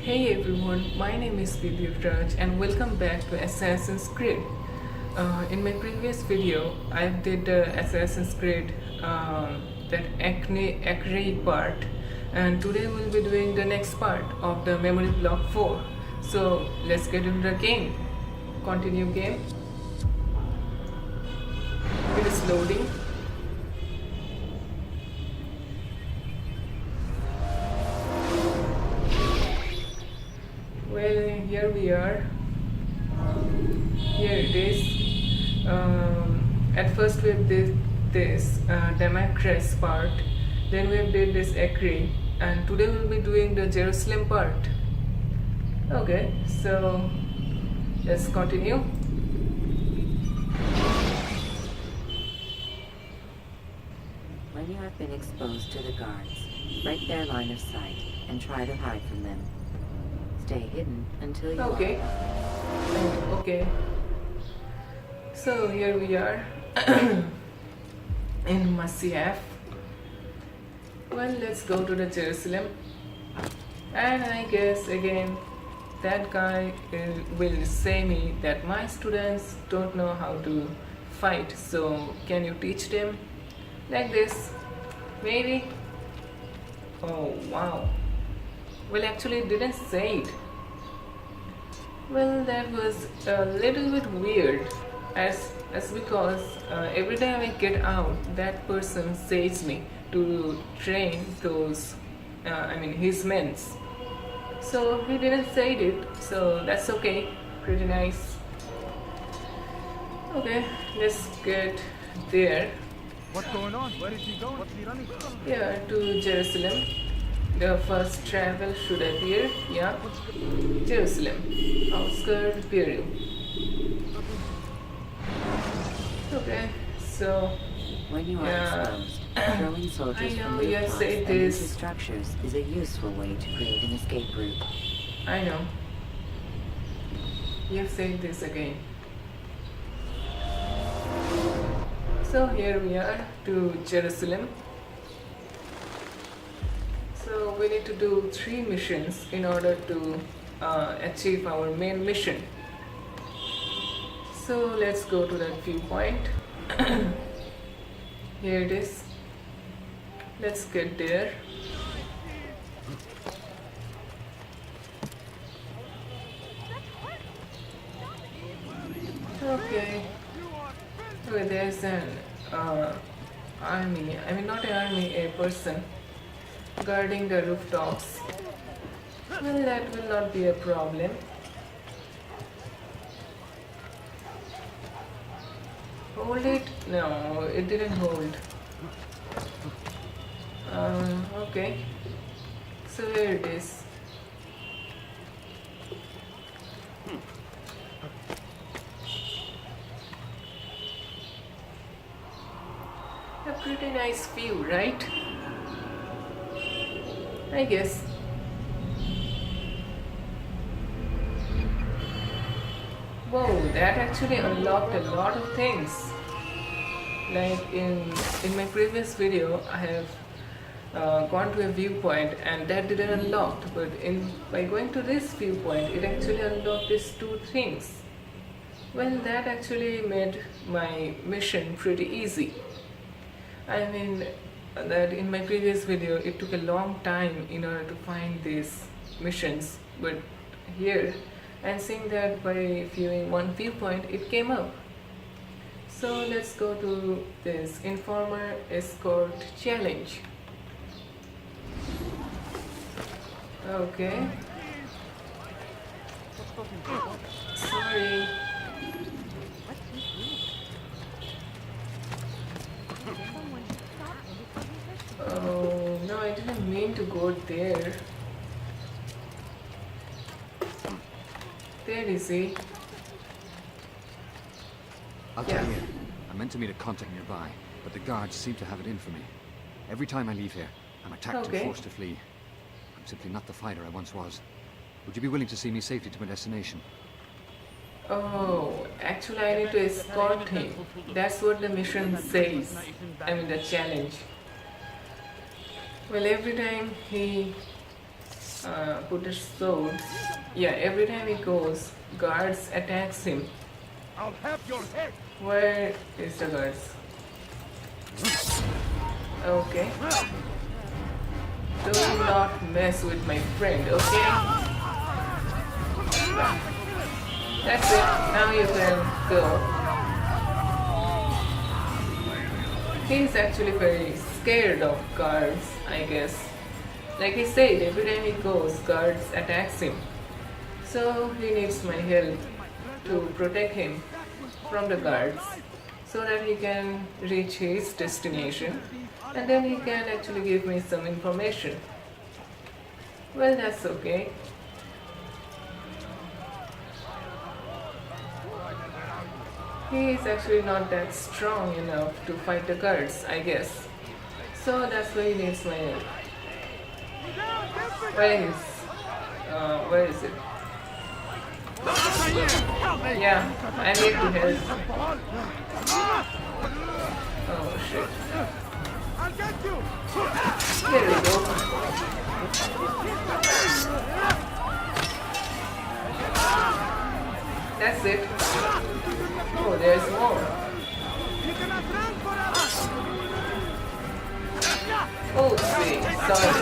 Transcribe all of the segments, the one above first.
Hey everyone, my name is Vidya Raj and welcome back to Assassin's Creed. In my previous video, I did Assassin's Creed, that Acre part, and today we'll be doing the next part of the Memory Block 4. So let's get into the game. Continue game. It is loading. Well, here we are. Here it is. At first we did this Damascus part, then we did this Acre, and today we'll be doing the Jerusalem part. Okay, so let's continue. When you have been exposed to the guards, break their line of sight and try to hide from them. Stay hidden until you Okay. are. Okay. So here we are in Masyaf. Well, let's go to the Jerusalem. And I guess again that guy will say me that my students don't know how to fight. So can you teach them like this? Maybe. Oh wow. Well, actually, it didn't say it. Well, that was a little bit weird, as because every time I get out, that person says me to train those, his men. So he didn't say it, so that's okay. Pretty nice. Okay, let's get there. What's going on? Where is he going? What's he running from? Yeah, to Jerusalem. The first travel should appear. Yeah, Jerusalem, outskirts Peru. Okay, so When you are yeah. exposed, throwing soldiers I know from you have rooftops said and into this. structures is a useful way to create an escape route. I know. You have said this again. So here we are to Jerusalem. So we need to do 3 missions in order to achieve our main mission. So let's go to that viewpoint. Here it is. Let's get there. Okay. So there's an army. Not an army, a person guarding the rooftops. Well, that will not be a problem. Hold it? No, it didn't hold. Okay. So here it is. A pretty nice view, right? I guess. Whoa, that actually unlocked a lot of things. Like in my previous video, I have gone to a viewpoint and that didn't unlock. But by going to this viewpoint, it actually unlocked these 2 things. Well, that actually made my mission pretty easy. That in my previous video it took a long time in order to find these missions, but here I'm seeing that by viewing one viewpoint it came up. So let's go to this Informer Escort Challenge. Okay. Sorry. Oh, no, I didn't mean to go there. There is he. I'll Yeah. tell you. I meant to meet a contact nearby, but the guards seem to have it in for me. Every time I leave here, I'm attacked Okay. and forced to flee. I'm simply not the fighter I once was. Would you be willing to see me safely to my destination? Oh, actually I need to escort him. That's what the mission says. The challenge. Well, every time he put a sword. Yeah, every time he goes, guards attacks him. I'll have your head. Where is the guards? Okay. Do not mess with my friend, okay? That's it. Now you can go. He's actually very scared of guards, I guess. Like he said, every time he goes, guards attacks him. So he needs my help to protect him from the guards so that he can reach his destination and then he can actually give me some information. Well, that's okay. He is actually not that strong enough to fight the guards, I guess. So that's why he needs my help. Where is it? Yeah, I need to help. Oh shit. I'll get you. Here we go. That's it. Oh, there's more. You cannot run forever. Oh, see, sorry.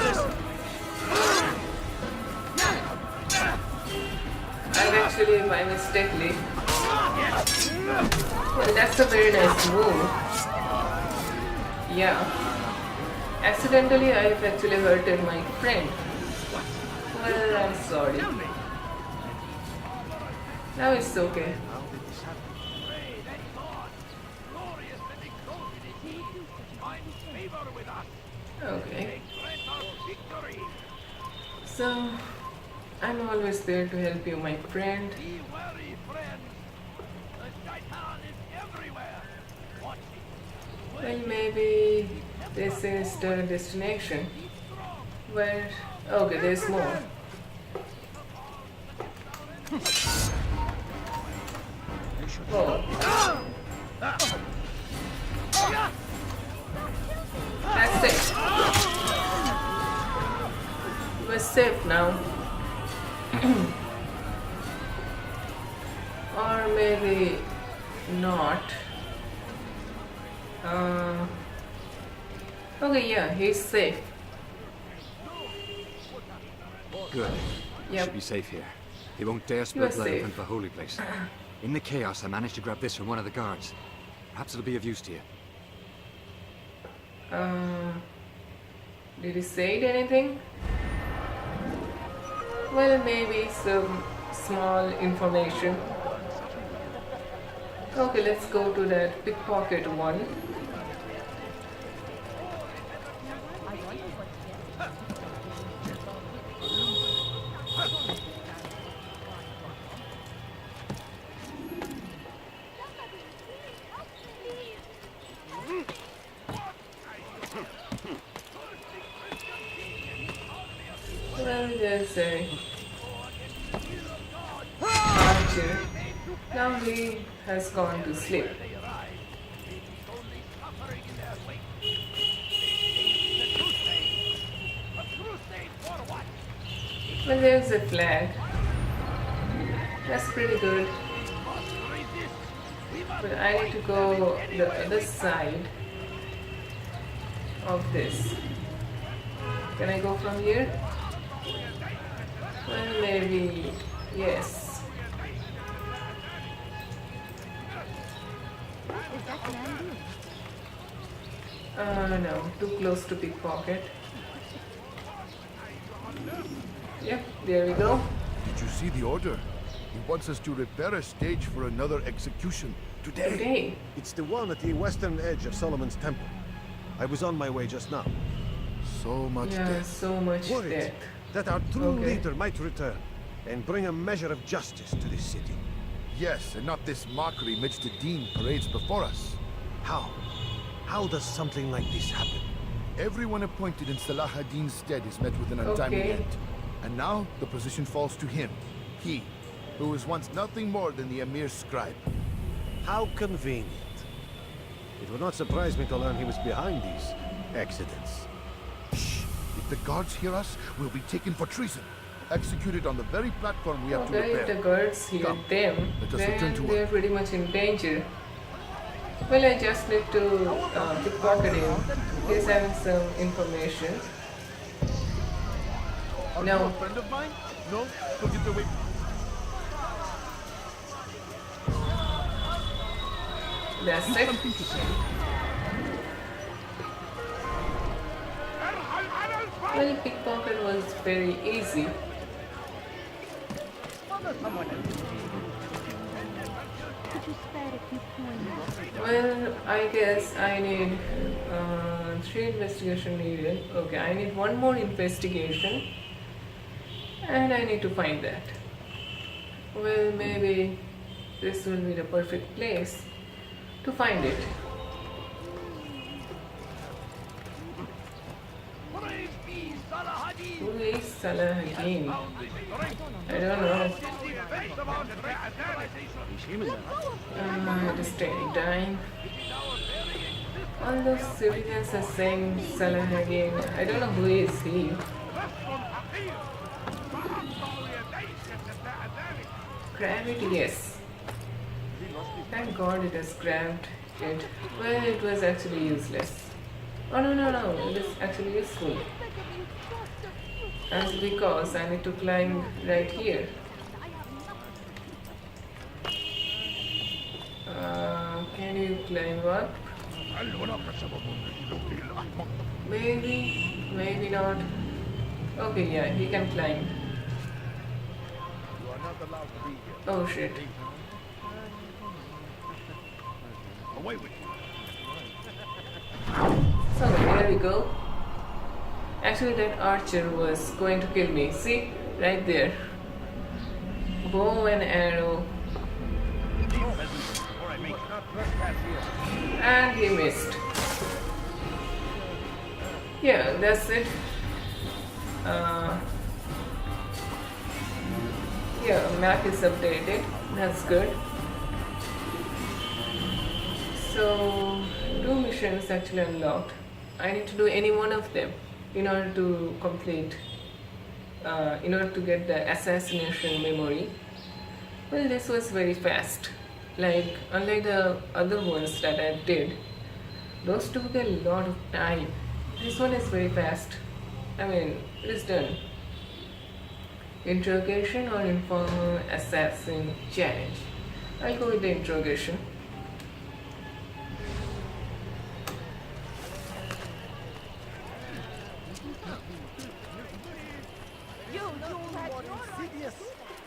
I've actually, by mistakenly. Well, that's a very nice move. Yeah. Accidentally, I've actually hurted my friend. Well, I'm sorry. Now it's okay. Okay. So, I'm always there to help you, my friend. Well, maybe this is the destination. Where? Okay, there's more. Oh. That's it. We're safe now. Or maybe not. Okay, yeah, he's safe. Good. Yep. Should be safe here. He won't dare You are spill blood in safe. front of a holy place. In the chaos, I managed to grab this from one of the guards. Perhaps it'll be of use to you. Did he say anything? Well, maybe some small information. Okay, let's go to that pickpocket one. Well, there's a archer. Now he has gone to sleep. Well, there's a flag. That's pretty good. But I need to go the other side of this. Can I go from here? Well, maybe yes. No, too close to pickpocket. Yep, there we go. Did you see the order? He wants us to repair a stage for another execution today. Today. It's the one at the western edge of Solomon's Temple. I was on my way just now. So much Yeah, death. so much Worried death. that our true Okay. leader might return and bring a measure of justice to this city. Yes, and not this mockery Midge the Dean parades before us. How? How does something like this happen? Everyone appointed in Salah ad-Din's stead is met with an untimely Okay. end. And now the position falls to him. He, who was once nothing more than the Emir's scribe. How convenient. It would not surprise me to learn he was behind these accidents. Shh! Be the guards hear us, we'll be taken for treason. Executed on the very platform we have to Okay, if the repair. guards hear Come, them, let us return then to they're work. pretty much in danger. Well, I just need to pickpocket him. He's having some information. Are No. you a friend of mine? No? So get away. That's it. Something to say. Well, pickpocket was very easy. Well, I guess I need 3 investigation needed. Okay, I need 1 more investigation, and I need to find that. Well, maybe this will be the perfect place to find it. Who is Salahuddin? I don't know. It is taking time. All those civilians are saying Salahuddin. I don't know who is he. Grab it, yes. Thank God it has grabbed it. Well, it was actually useless. Oh no, it is actually useful. That's because I need to climb right here. Can you climb up? Maybe not. Okay, yeah, he can climb. You are not allowed to be here. Oh shit. Away with you. So here we go. Actually, that archer was going to kill me. See? Right there. Bow and arrow. And he missed. Yeah, that's it. Yeah, map is updated. That's good. So, 2 missions actually unlocked. I need to do any one of them in order to complete, in order to get the assassination memory. Well, this was very fast. Like, unlike the other ones that I did, those took a lot of time. This one is very fast. I mean, it is done. Interrogation or informal assassin challenge. I'll go with the interrogation. More insidious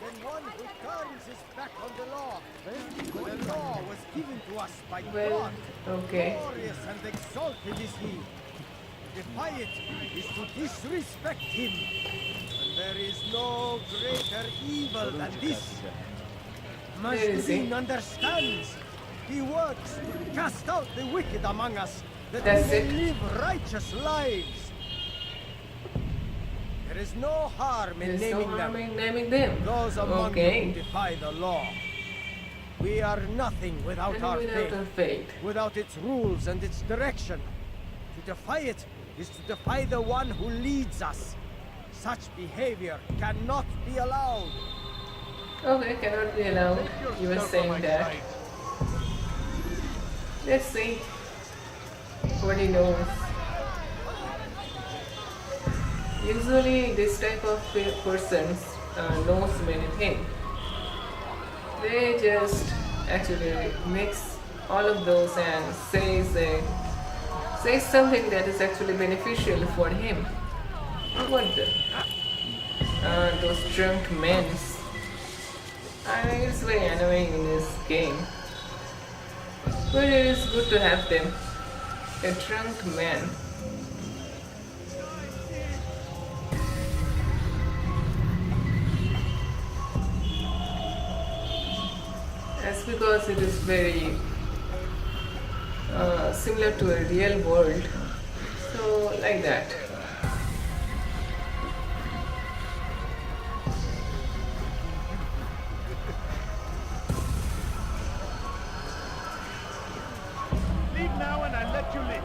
than one who turns his back on the law. The law was given to us by Well, God. okay. Glorious and exalted is he. To defy it is to disrespect him. And there is no greater evil than this. Where is he? Masjidin understands. He works to cast out the wicked among us, that That's we it. may live righteous lives. There is no harm in There's no naming harm them. in naming them. Those among you Okay. who defy the law. We are nothing without And our without faith, our faith. without its rules and its direction. To defy it is to defy the one who leads us. Such behavior cannot be allowed. Okay, cannot be allowed. You were saying that. Let's see what he knows. Usually, this type of persons knows many things. They just actually mix all of those and say something that is actually beneficial for him. What the? Those drunk men. I mean, it's very annoying in this game. But it is good to have them. A drunk man. That's because it is very similar to a real world. So, like that. Leave now and I'll let you live.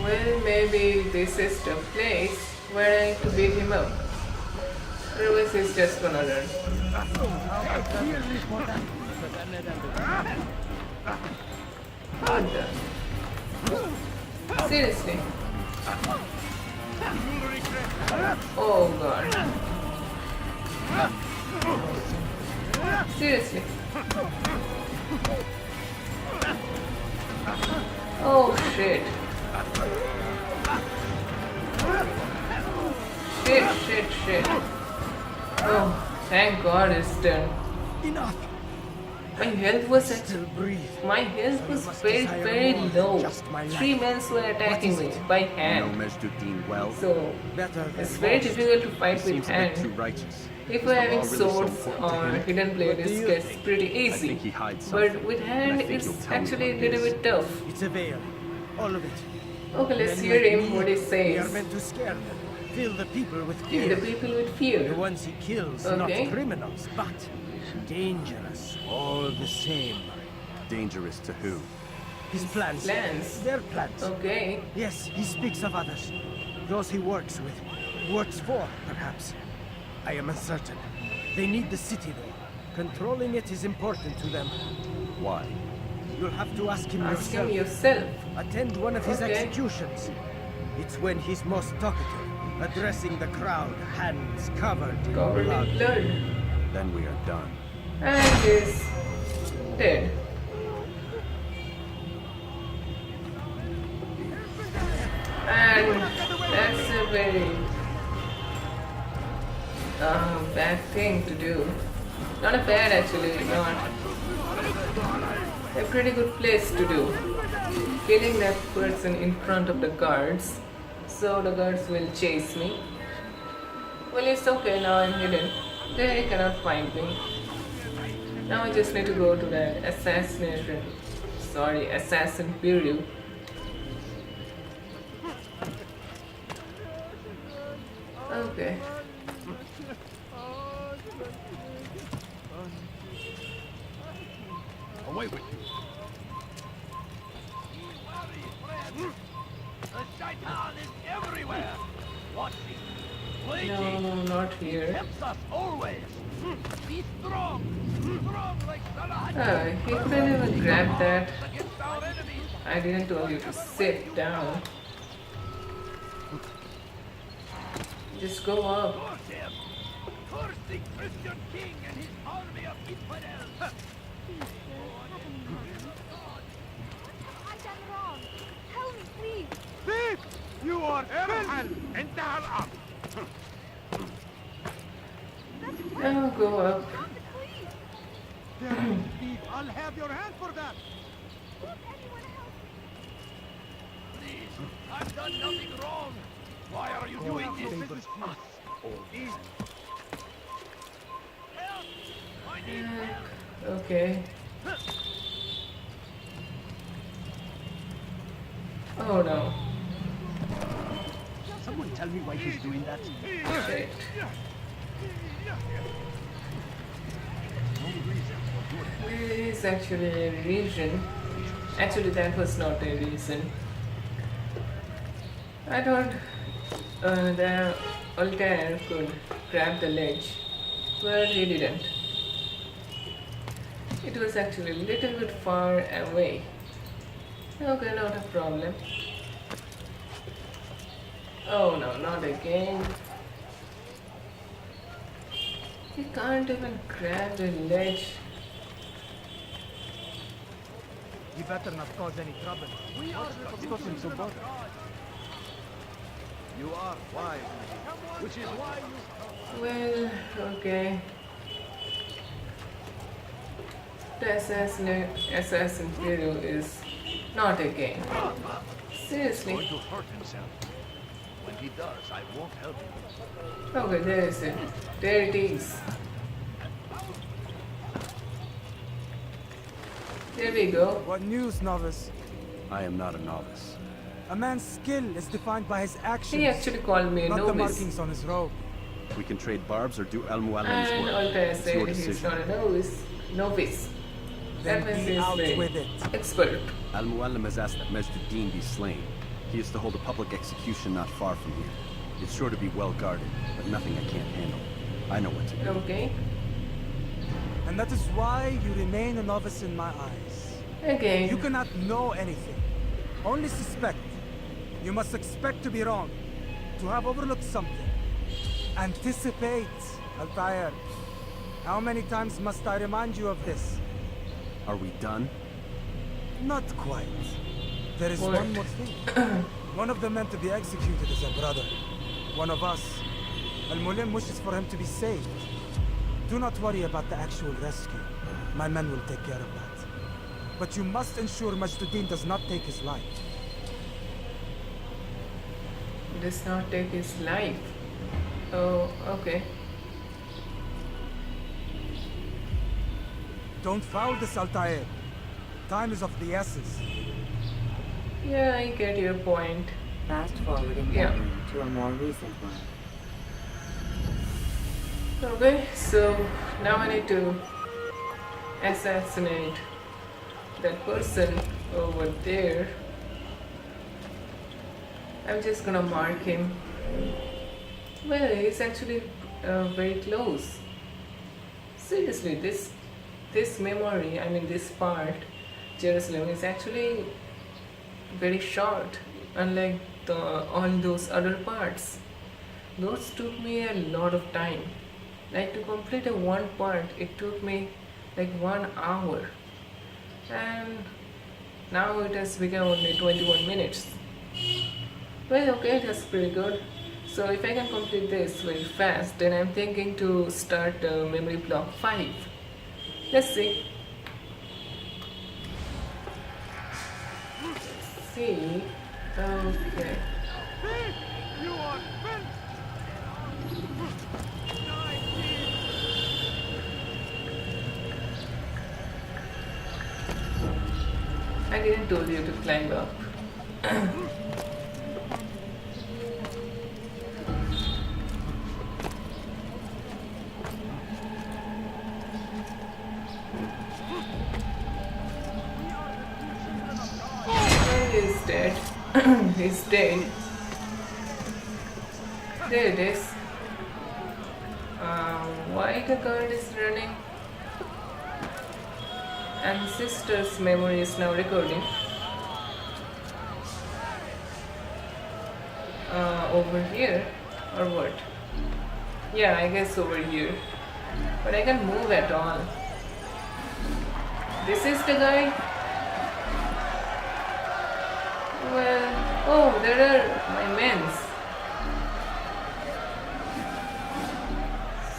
Well, maybe this is the place where I need to beat him up. Otherwise, he's just gonna run. What the? Seriously? Oh god. Seriously? Oh shit. Shit. Oh, thank god it's done. Enough! My health was Still breathe. my health was must very desire more than low. just my life. 3 men were attacking What me is it? by You know hand. Mejduddin well. So Better than it's very most. difficult to fight He with seems a bit too hand. righteous. If Is we're the having law really so swords important to or him? hidden blade, What do it you gets think? pretty I easy. think he hides But something. with and hand, I think it's you'll tell me actually a what it little is. bit tough. It's a veil. All of it. Okay, let's Men hear like him me, what he We are says. meant to scare them. Fill the people with Kill fear. the people with The fear. ones he kills, Okay. not criminals, but dangerous all the same. Dangerous to who? His plans. Plans. Their plans. Okay. Yes, he speaks of others. Those he works with. Works for, perhaps. I am uncertain. They need the city, though. Controlling it is important to them. Why? You'll have to ask him Ask him yourself. yourself. Attend one of his Okay. executions. It's when he's most talkative, addressing the crowd, hands covered in Covered blood. in blood. Then we are done. And he's dead. And that's a very bad thing to do. Not a bad actually, not a pretty good place to do. Killing that person in front of the guards, so the guards will chase me. Well, it's okay, now I'm hidden. They cannot find me. Now I just need to go to that assassin bureau. Okay. Away with you. The shaitan is everywhere. Watching, waiting, No, not here. helps us always. Be strong. Strong like Salah He couldn't even grab that. against our enemies. I didn't tell you to sit down. Just go up. Curse him. Curse the Christian king and his army of infidels. I've done wrong. Help me, please. Thief! You are Erhan and Dahal Now go up. Please. Thief, I'll have your hand for that. Won't anyone help me? Please, I've done nothing wrong. Why are you doing this? Help! I need help. Okay. Oh no. Someone tell me why he's doing that. Shit. There is actually a reason. Actually, that was not a reason. I thought the Altair could grab the ledge, but he didn't. It was actually a little bit far away. Okay, not a problem. Oh no, not again. He can't even grab the ledge. You better not cause any trouble. You are wise, which is why you... Well, okay. The assassin hero is not a game. Seriously. to hurt himself. When he does, I won't help him. Okay, there is it. There it is. There we go. What news, novice? I am not a novice. A man's skill is defined by his actions, He actually called me a not the novice. markings on his robe. We can trade barbs or do Al Mualim's And work. Altair It's your said he's decision. not a novice. Novice. That Then means be he's out very with it. expert. Al Mualim has asked that Mejduddin be slain. He is to hold a public execution not far from here. It's sure to be well guarded, but nothing I can't handle. I know what to do. Okay. And that is why you remain a novice in my eyes. Again. You cannot know anything. Only suspect. You must expect to be wrong. To have overlooked something. Anticipate, Altair. How many times must I remind you of this? Are we done? Not quite. There is What? one more thing. One of the men to be executed is a brother. One of us. Al-Mulim wishes for him to be saved. Do not worry about the actual rescue. My men will take care of that. But you must ensure Majduddin does not take his life. Does not take his life. Oh, okay. Don't foul this, Altair. Time is of the essence. Yeah, I get your point. Fast forward in Yeah. memory to a more recent one. Okay, so now I need to assassinate that person over there. I'm just gonna mark him. Well, he's actually very close. Seriously, this memory, I mean this part, Jerusalem, is actually very short, unlike all those other parts. Those took me a lot of time. Like to complete a one part, it took me like 1 hour, and now it has become only 21 minutes. Well, okay, that's pretty good. So if I can complete this very fast, then I'm thinking to start memory block 5. Let's see. Let's see. Okay. You are bent! I didn't tell you to climb up. He's dead. He's dead. There it is. Why the guard is running? And sister's memory is now recording. Over here or what? Yeah, I guess over here. But I can't move at all. This is the guy. Well, oh, there are my men's.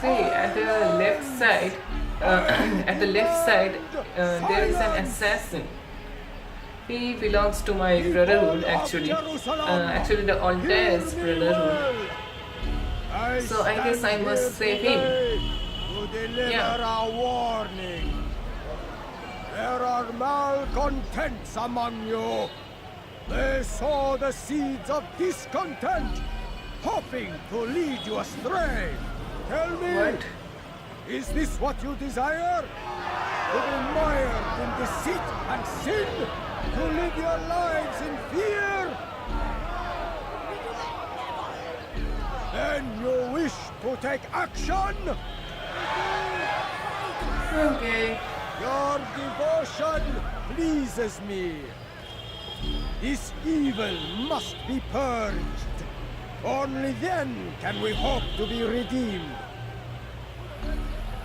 See, at the left side, there is an assassin. He belongs to my brotherhood, actually. Actually, the Altair's brotherhood. So I guess I must save him. To deliver Yeah. a warning. There are malcontents among you. They sow the seeds of discontent, hoping to lead you astray. Tell me, What? is this what you desire? To be mired in deceit and sin? To live your lives in fear? Then you wish to take action? Okay. Your devotion pleases me. This evil must be purged. Only then can we hope to be redeemed.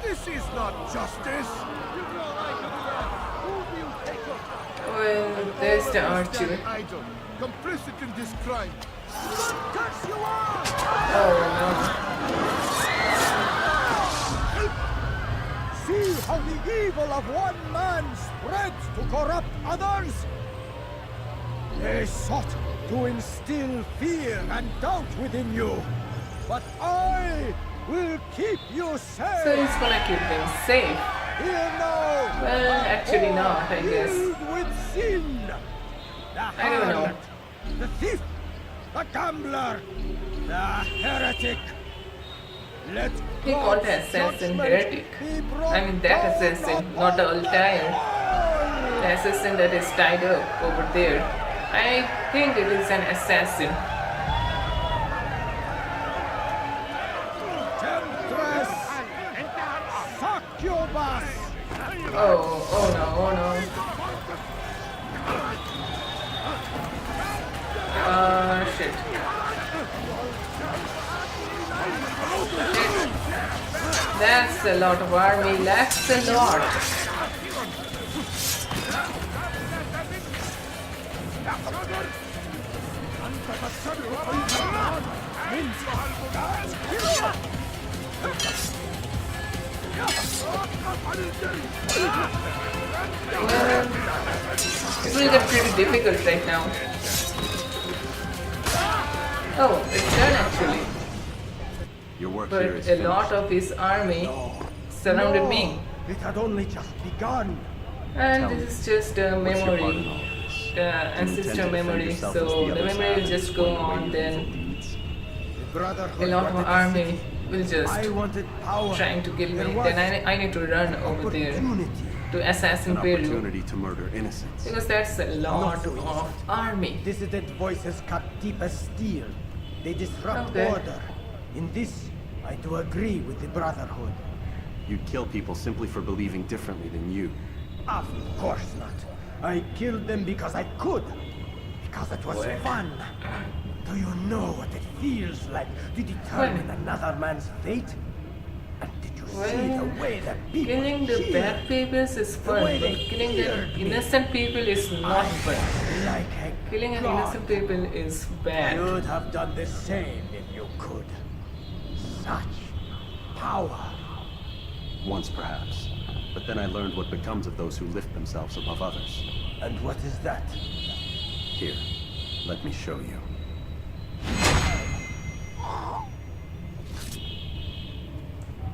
This is not justice. Well, there's the archer. Idol, complicit in this crime. Curse you all! Oh See how the evil of one man spreads to corrupt others? They sought to instill fear and doubt within you. But I will keep you no. safe. So he's gonna keep them safe. Here now. Well, actually not, I guess. Filled with sin. The I don't know. harlot, the thief, the gambler, the heretic. Let He called the God's assassin judgment heretic. be brought I mean that down assassin, upon not the Altair. all. The assassin that is tied up over there. I think it is an assassin. Temptress! Succubus! Oh no, oh no. Shit. That's a lot of army. That's a lot. Well, it will get pretty difficult right now. Oh, it's done actually. Your work But here is a finished. lot of his army surrounded me. It had only just begun. And Tell this is just a What's your part in memory, all this? ancestor Do you intend to defend memory. yourself So as the others memory will have, just or go the way on, your then evil deeds? The Brotherhood a lot of wanted army will just I wanted power. trying to kill There me. was Then I need to run over there opportunity. to assassin An Peru. opportunity to murder innocents. Because that's a lot so of army. Dissident voices cut deep as steel. They disrupt Okay. order. In this, I do agree with the Brotherhood. You'd kill people simply for believing differently than you. Of course not. I killed them because I could. Because it was fun. Do you know what it feels like to determine another man's fate? And did you see the way that people Killing the cheered? bad people is fun, way but they killing the feared me. innocent people is not fun. Like a Killing an god. innocent people is bad. You'd have done the same if you could. Such power. Once perhaps. But then I learned what becomes of those who lift themselves above others. And what is that? Here, let me show you.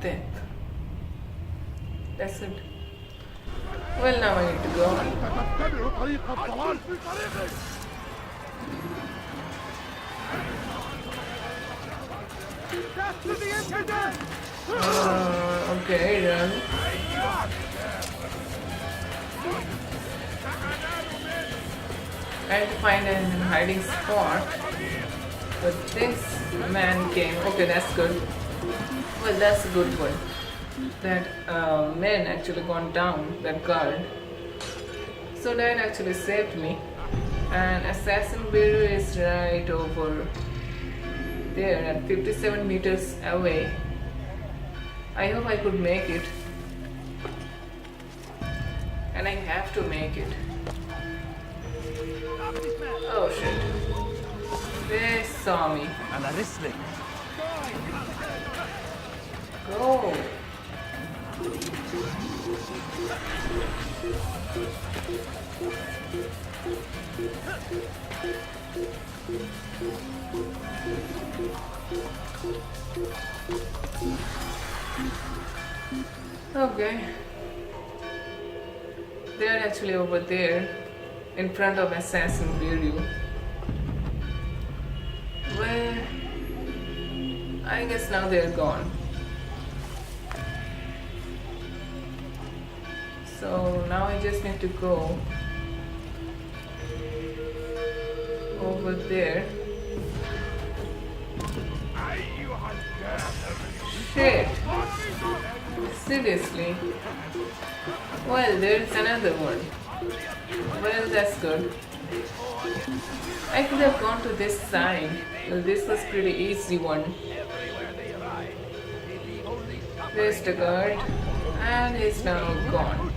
Death. That's it. Well, now I need to go. تتبع طريق الضلال في طريقك. Death to the infidel! Okay, run. I had to find a hiding spot. But this man came. Okay, that's good. Well, that's a good one. That man actually gone down, that guard. So that actually saved me. And Assassin Bureau is right over there at 57 meters away. I hope I could make it. And I have to make it. Oh shit. They saw me. Go. Okay. They're actually over there in front of Assassin Bureau. Well, I guess now they're gone. So now I just need to go over there. Shit. Seriously. Well, there's another one. Well, that's good. I could have gone to this side. Well, this was pretty easy one. There's the guard. And he's now gone.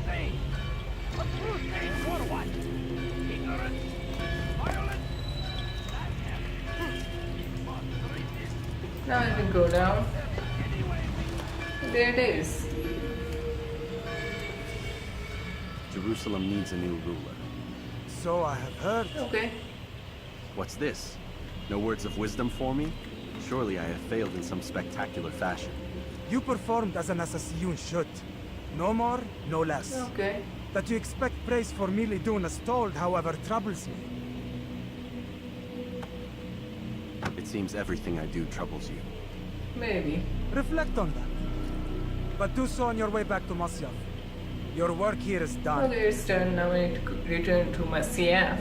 Now I can go down. There it is. Jerusalem needs a new ruler. So I have heard. Okay. What's this? No words of wisdom for me? Surely I have failed in some spectacular fashion. You performed as an assassin should. No more, no less. Okay. That you expect praise for merely doing as told, however, troubles me. It seems everything I do troubles you. Maybe. Reflect on that. But do so on your way back to Masyaf. Your work here is done. Okay, it's done. Now I need to return to my CF.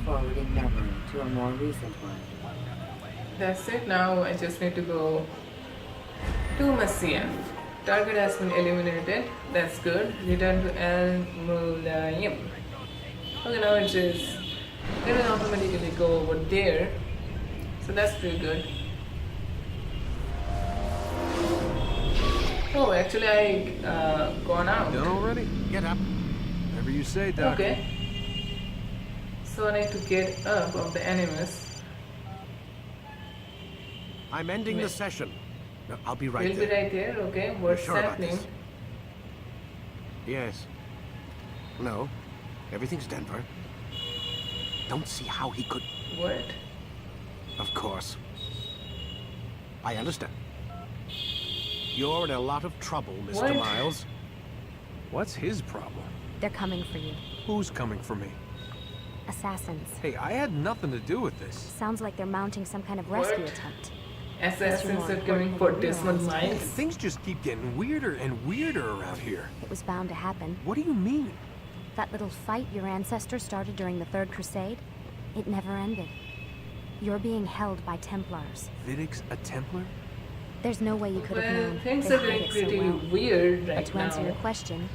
forward in memory to a more recent one. That's it. Now I just need to go to Masyaf. Target has been eliminated. That's good. Return to Al Mulayim. Okay, now it is. It will automatically go over there. So that's pretty good. Oh, actually I gone out. Done already? Get up. Whatever you say, Doc. Okay. So I need to get up of the animus. I'm ending the Wait. session. No, I'll be right We'll be there. right there. Okay. What's sure about happening? this? Yes. No. Everything's Denver. Don't see how he could... What? Of course. I understand. You're in a lot of trouble, Mr. What? Miles. What's his problem? They're coming for you. Who's coming for me? Assassins. Hey, I had nothing to do with this. Sounds like they're mounting some kind of rescue What? attempt. Assassins are coming for Desmond Miles. Things just keep getting weirder and weirder around here. It was bound to happen. What do you mean? That little fight your ancestors started during the Third Crusade, it never ended. You're being held by Templars. Vidic's a Templar? There's no way you could have Well, known. things They are hide getting it so pretty well. weird But right to answer your now. question,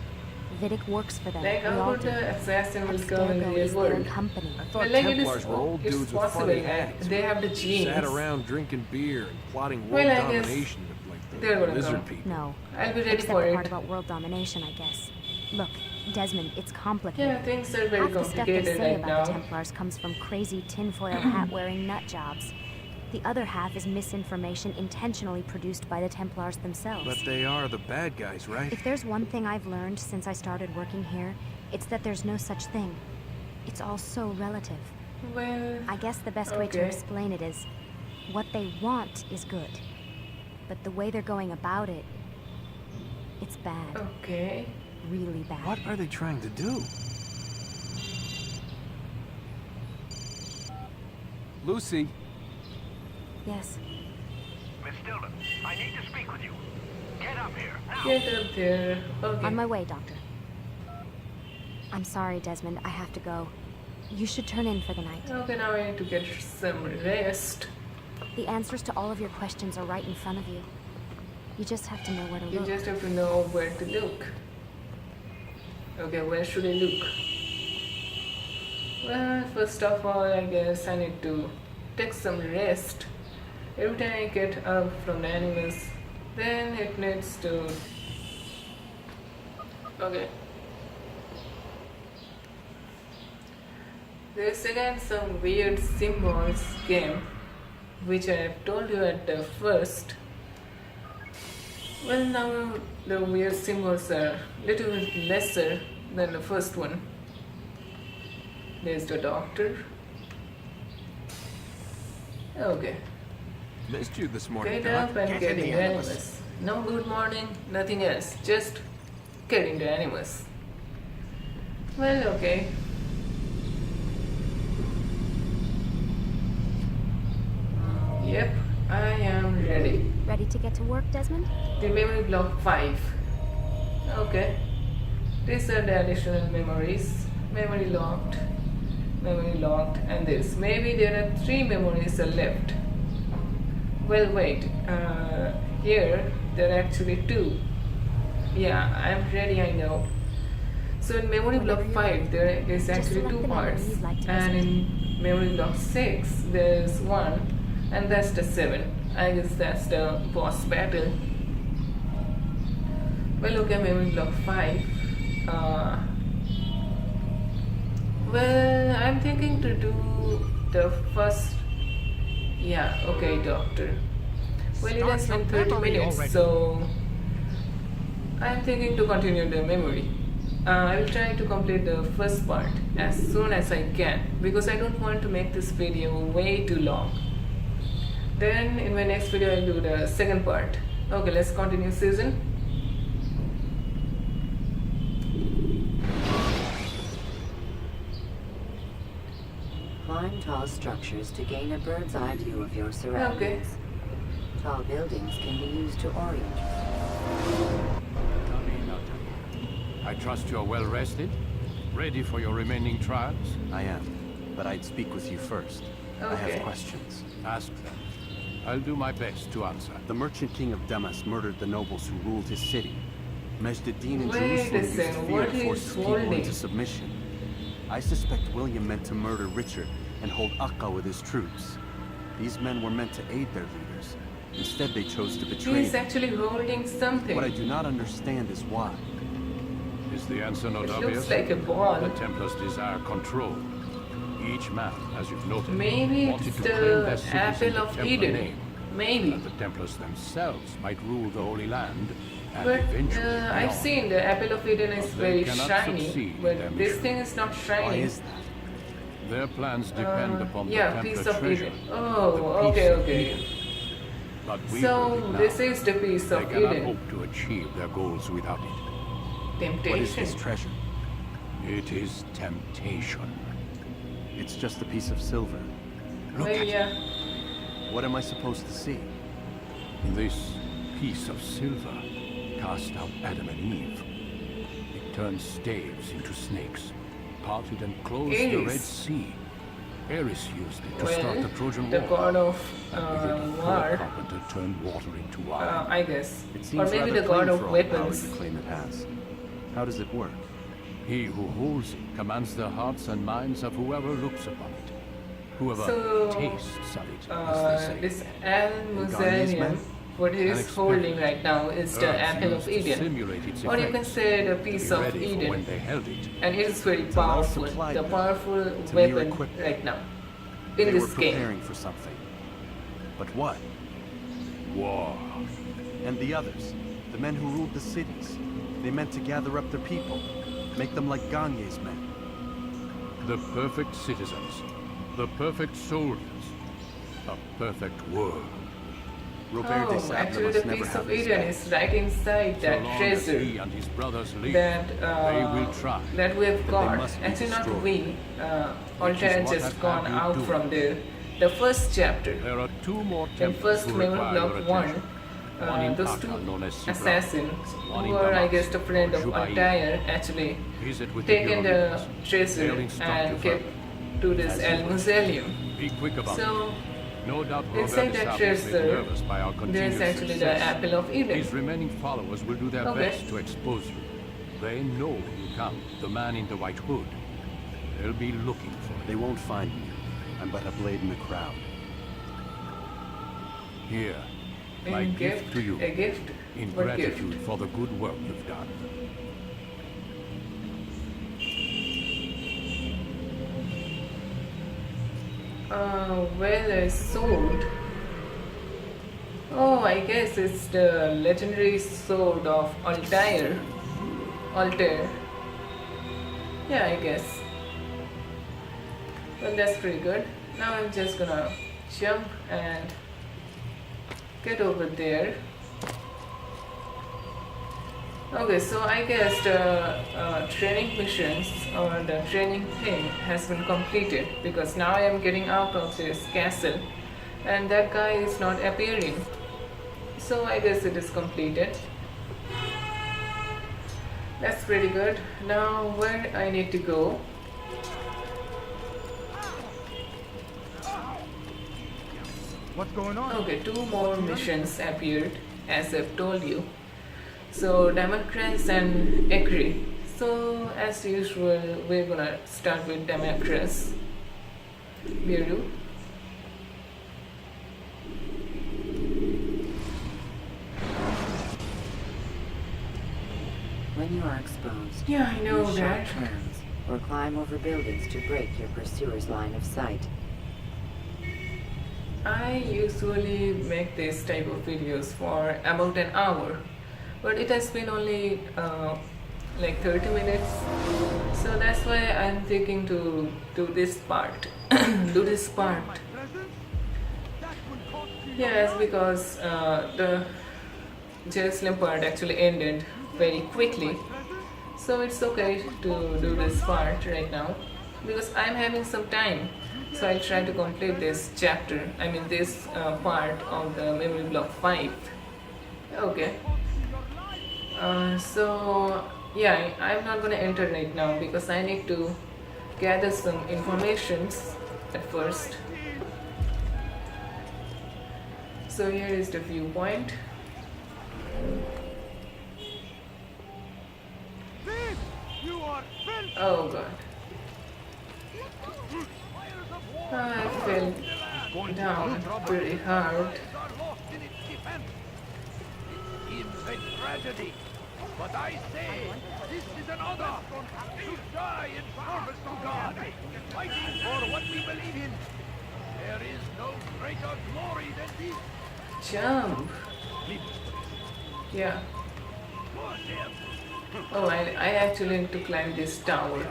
Vidic works for them. Like, We how all could do. the assassin will come in the Abstergo real is their world? company. I thought Well, like Templars were old it's dudes with possible, funny like, hats. they have the genes. Sat around drinking beer and plotting world Well, I guess domination with like they're the gonna lizard come. people. No. I'll be ready Except for the part it. about world domination, I guess. Look, Desmond, it's complicated. Yeah, things are very Half the stuff they complicated say right about the now. Templars comes from crazy tinfoil hat-wearing nut jobs. The other half is misinformation intentionally produced by the Templars themselves. But they are the bad guys, right? If there's one thing I've learned since I started working here, it's that there's no such thing. It's all so relative. Well, I guess the best way to Okay. explain it is, what they want is good. But the way they're going about it, it's bad. okay. Really bad. What are they trying to do? Lucy, Yes. Miss Stillman, I need to speak with you. Get up here, now. Get up there. Okay. On my way, Doctor. I'm sorry, Desmond. I have to go. You should turn in for the night. Okay, now I need to get some rest. The answers to all of your questions are right in front of you. You just have to know where to You look. just have to know where to look. Okay, where should I look? Well, first of all, I guess I need to take some rest. Every time I get up from the animals, then it needs to... Okay. There's again some weird symbols game, which I have told you at the first. Well, now the weird symbols are little bit lesser than the first one. There's the doctor. Okay. missed you this morning, Get Doc. up and Get get in the into animus. animus. No good morning, nothing else. Just get into animus. Well, okay. Yep, I am ready. Ready to get to work, Desmond? The memory block 5. Okay. These are the additional memories. Memory locked, and this. Maybe there are 3 memories are left. Well, wait. Here, there are actually 2. Yeah, I'm ready, I know. So in memory block 5, there is actually 2 parts. And in memory block 6, there's 1. And that's the 7. I guess that's the boss battle. Well, okay, memory block 5. Well, I'm thinking to do the first. Yeah, okay, doctor. Well, it has been 30 minutes, so I'm thinking to continue the memory. I will try to complete the first part as soon as I can because I don't want to make this video way too long. Then in my next video I'll do the second part. Okay, let's continue season. Climb tall structures to gain a bird's eye view of your surroundings. Tall buildings can be used to orient you. I trust you're well rested, ready for your remaining trials. I am. but I'd speak with you first. I Okay. have questions. Ask them. I'll do my best to answer. The merchant king of Damas murdered the nobles who ruled his city. Majd-Addin in Wait a Jerusalem used second, fear what to force is his people holding? into submission. I suspect William meant to murder Richard and hold Akka with his troops. These men were meant to aid their leaders. Instead, they chose to betray He's them. actually holding something. What I do not understand is why. Is the answer not It obvious? looks like a ball. The Templars desire control. Each man, as you've noted, Maybe wanted it's to claim their the cities in Apple the of Templar Eden. name. Maybe. That the Templars themselves might rule the Holy Land and But eventually I've beyond. seen the Apple of Eden is But they very cannot shiny, succeed in but their this mission. thing is not Why shiny. is that? Their plans depend upon Yeah, the piece Templar of treasure. Eden. the Oh, piece okay, of okay. Eden. But we hold So it now. this is the piece They of cannot Eden. hope to achieve their goals without it. What is Temptation. this treasure? It is temptation. It's just a piece of silver. Look Well, at it. yeah. What am I supposed to see? This piece of silver cast out Adam and Eve. It turned staves into snakes, parted and closed the Ares. Red Sea. Ares used it to start the Trojan the War. god of And with it, the war, carpenter turned water into wine. I guess. It Or seems maybe rather the god plain of for all the power weapons. you claim it has. How does it work? He who holds it commands the hearts and minds of whoever looks upon it. Whoever So, tastes of it, as they say. This Al Ganges Musanium, man? what he An is holding experiment. right now is the Herbs Apple used of to Eden. simulate its Or you can effects, say the to be piece of ready for when Eden. they held it. And it is very well powerful. supplied The then. powerful To mere weapon equipment. right now. They In were this game. preparing for something. But what? War. And the others, the men who ruled the cities, they meant to gather up their people, make them like Ganye's men. The perfect citizens. The perfect soldiers. A perfect world. Robert de Oh, Sable actually must the never piece have of this Eden day. is right inside So that long as treasure he and his brothers live, that they will try. that we have But they got. must be Actually not destroyed. we. Which is Altair what just I'd gone have you out do. from there. The first chapter. There are two more In temples first who Memory require your Block 1, attention. One in those Akka, two known as Sibra. assassins One who in were, I Damas, guess, the friend of Jubair. Altair actually Visit with taken the Hieronymus. treasure They'll instruct and you kept further. to this As El you wish. Mausoleum. Be quick about So, it. No doubt inside Robert de that Sable is made treasure, nervous by our there continued is actually the success. Apple of Eden. His remaining followers will do their Okay. best to expose you. They know you come, the man in the white hood. They'll be looking for They you. won't find me. I'm but a blade in the crowd. Here, my In gift to you, A gift? in What gift? gratitude for the good work you've done. Well, a sword. Oh, I guess it's the legendary sword of Altair. Altair. Yeah, I guess. Well, that's pretty good. Now I'm just gonna jump and get over there. Okay, so I guess the training missions or the training thing has been completed because now I am getting out of this castle and that guy is not appearing. So I guess it is completed. That's pretty good. Now where I need to go? What's going on? Okay, 2 more missions appeared as I've told you. So Demetrius and Ekri. So as usual, we're gonna start with Demetrius. Biru. When you are exposed, Yeah, I know use that. sharp turns or climb over buildings to break your pursuer's line of sight. I usually make this type of videos for about an hour, but it has been only like 30 minutes. So that's why I'm thinking to do this part. do this part. Yes, because the Jerusalem part actually ended very quickly. So it's okay to do this part right now because I'm having some time. So I'll try to complete this chapter, I mean this part of the Memory Block 5. Okay. So yeah, I'm not gonna enter right now because I need to gather some informations at first. So here is the viewpoint. Thief! You are filth! Oh god. I fell down pretty hard. Are lost in its defense. It seems a tragedy. But I say, this is an honor to die in service to God, fighting for what we believe in. There is no greater glory than this. Jump. Yeah. Oh, I actually need to climb this tower.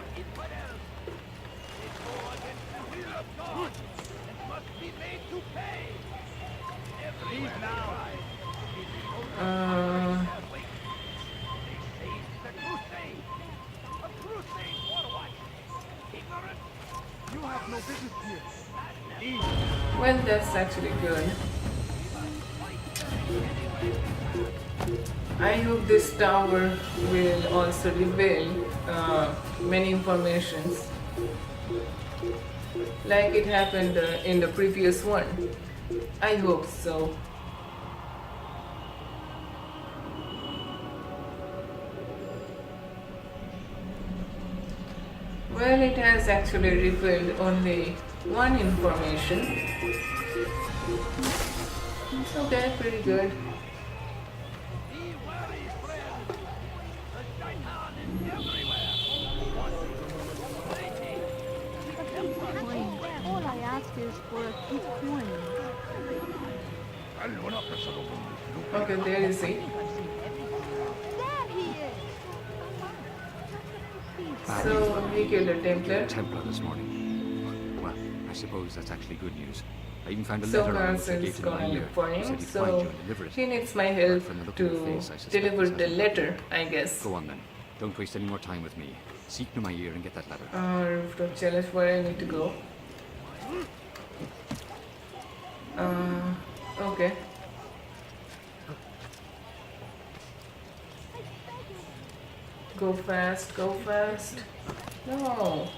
Well, that's actually good. I hope this tower will also reveal many informations like it happened in the previous one. I hope so. Well, it has actually revealed only one information. Okay, pretty good. All I ask is for a few coins. Okay, there is it. So we killed a Templar. Templar this morning. Well, I suppose that's actually good news. I even found a So letter on which they Carson's gave to my gonna ear. look for He him. said he'd find So you and deliver it. he needs my help From the look to on your face, I suspect deliver it's the nothing. letter, I guess. Go on then. Don't waste any more time with me. Seek to my ear and get that letter. Rooftop challenge, where I need to go. Okay. Go fast, go fast. No.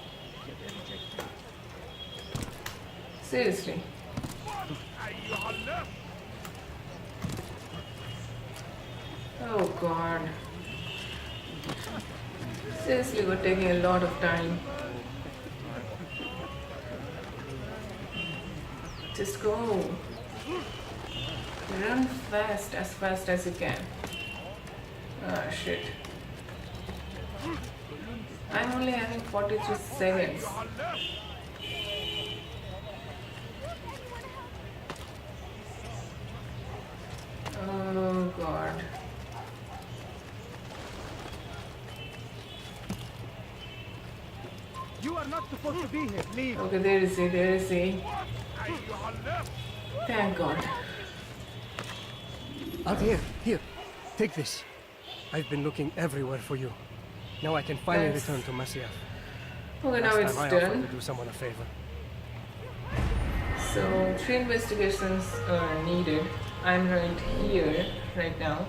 Seriously. Oh god. Seriously, we're taking a lot of time. Just go. Run fast as you can. Ah, shit. I'm only having 43 seconds. Oh god. You are not supposed to be here. Leave. Okay, there is he, there is he. Thank god. Out here. Take this. I've been looking everywhere for you. Now I can finally Thanks. return to Masyaf. Okay, now Last it's time I offered done. to do someone a favor. So 3 investigations are needed. I'm right here, right now.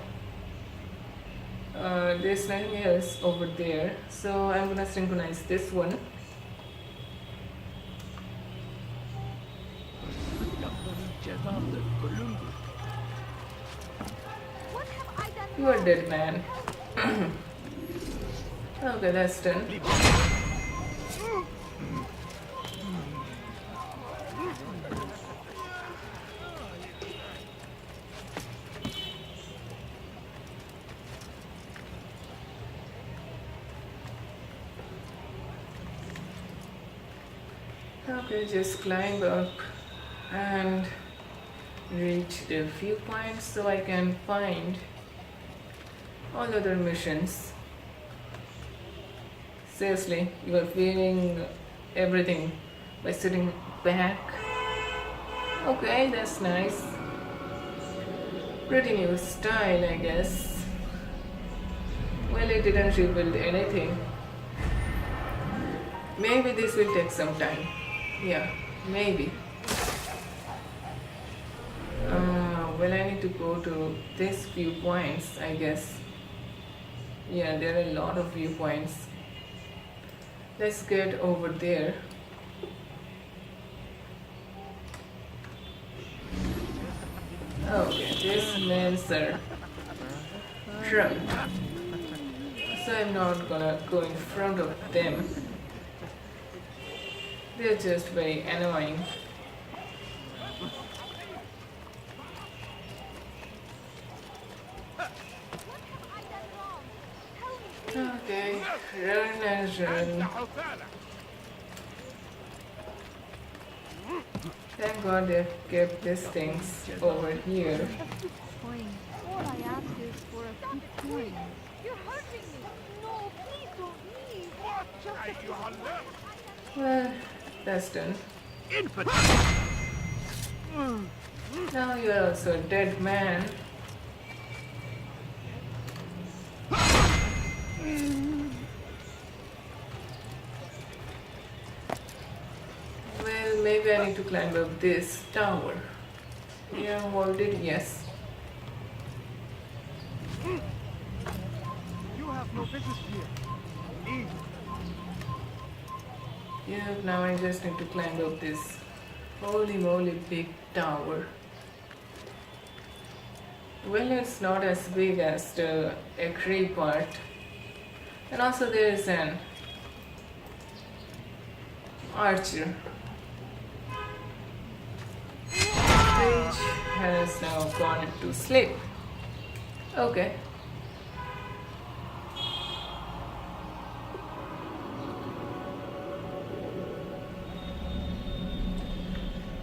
There's nothing else over there, so I'm gonna synchronize this one. You are dead, man. Okay, that's done. Okay, just climb up and reach the viewpoint so I can find all other missions. Seriously, you are feeling everything by sitting back. Okay, that's nice. Pretty new style, I guess. Well, it didn't rebuild anything. Maybe this will take some time. Yeah, maybe. Well, I need to go to these viewpoints, I guess. Yeah, there are a lot of viewpoints. Let's get over there. Okay, this means are drunk. So I'm not gonna go in front of them. They're just very annoying. Okay, run and run. Thank God they kept these things over here. All I ask is for a few coins. You're hurting me. No, please don't leave. Well, that's done. Now you're also a dead man. Well, maybe I need to climb up this tower. Yeah, hold it, yes. You have no business here. Leave. Yeah, now I just need to climb up this holy moly big tower. Well, it's not as big as the Acre part. And also there is an archer, which has now gone to sleep. Okay.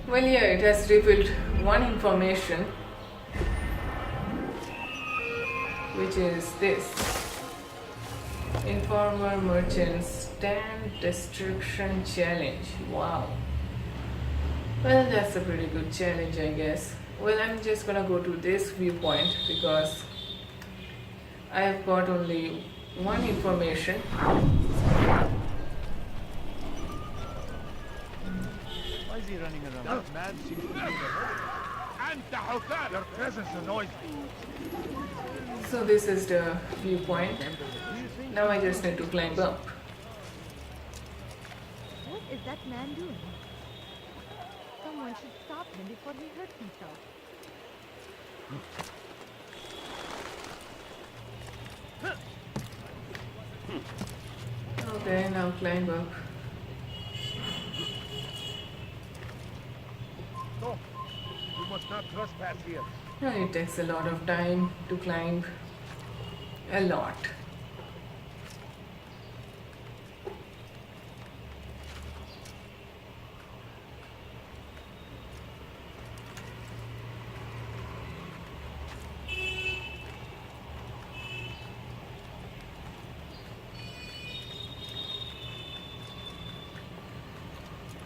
Well, yeah, it has revealed one information, which is this. Informer Merchants Stand Destruction Challenge. Wow. Well, that's a pretty good challenge, I guess. Well, I'm just gonna go to this viewpoint because I have got only one information. Why is he running around? That man seems to be in a hurry. Your presence annoys me. So this is the viewpoint. Now I just need to climb up. What is that man doing? Someone should stop him before he hurts himself. Okay, now climb up. No, you must not trespass here. No, it takes a lot of time to climb. A lot.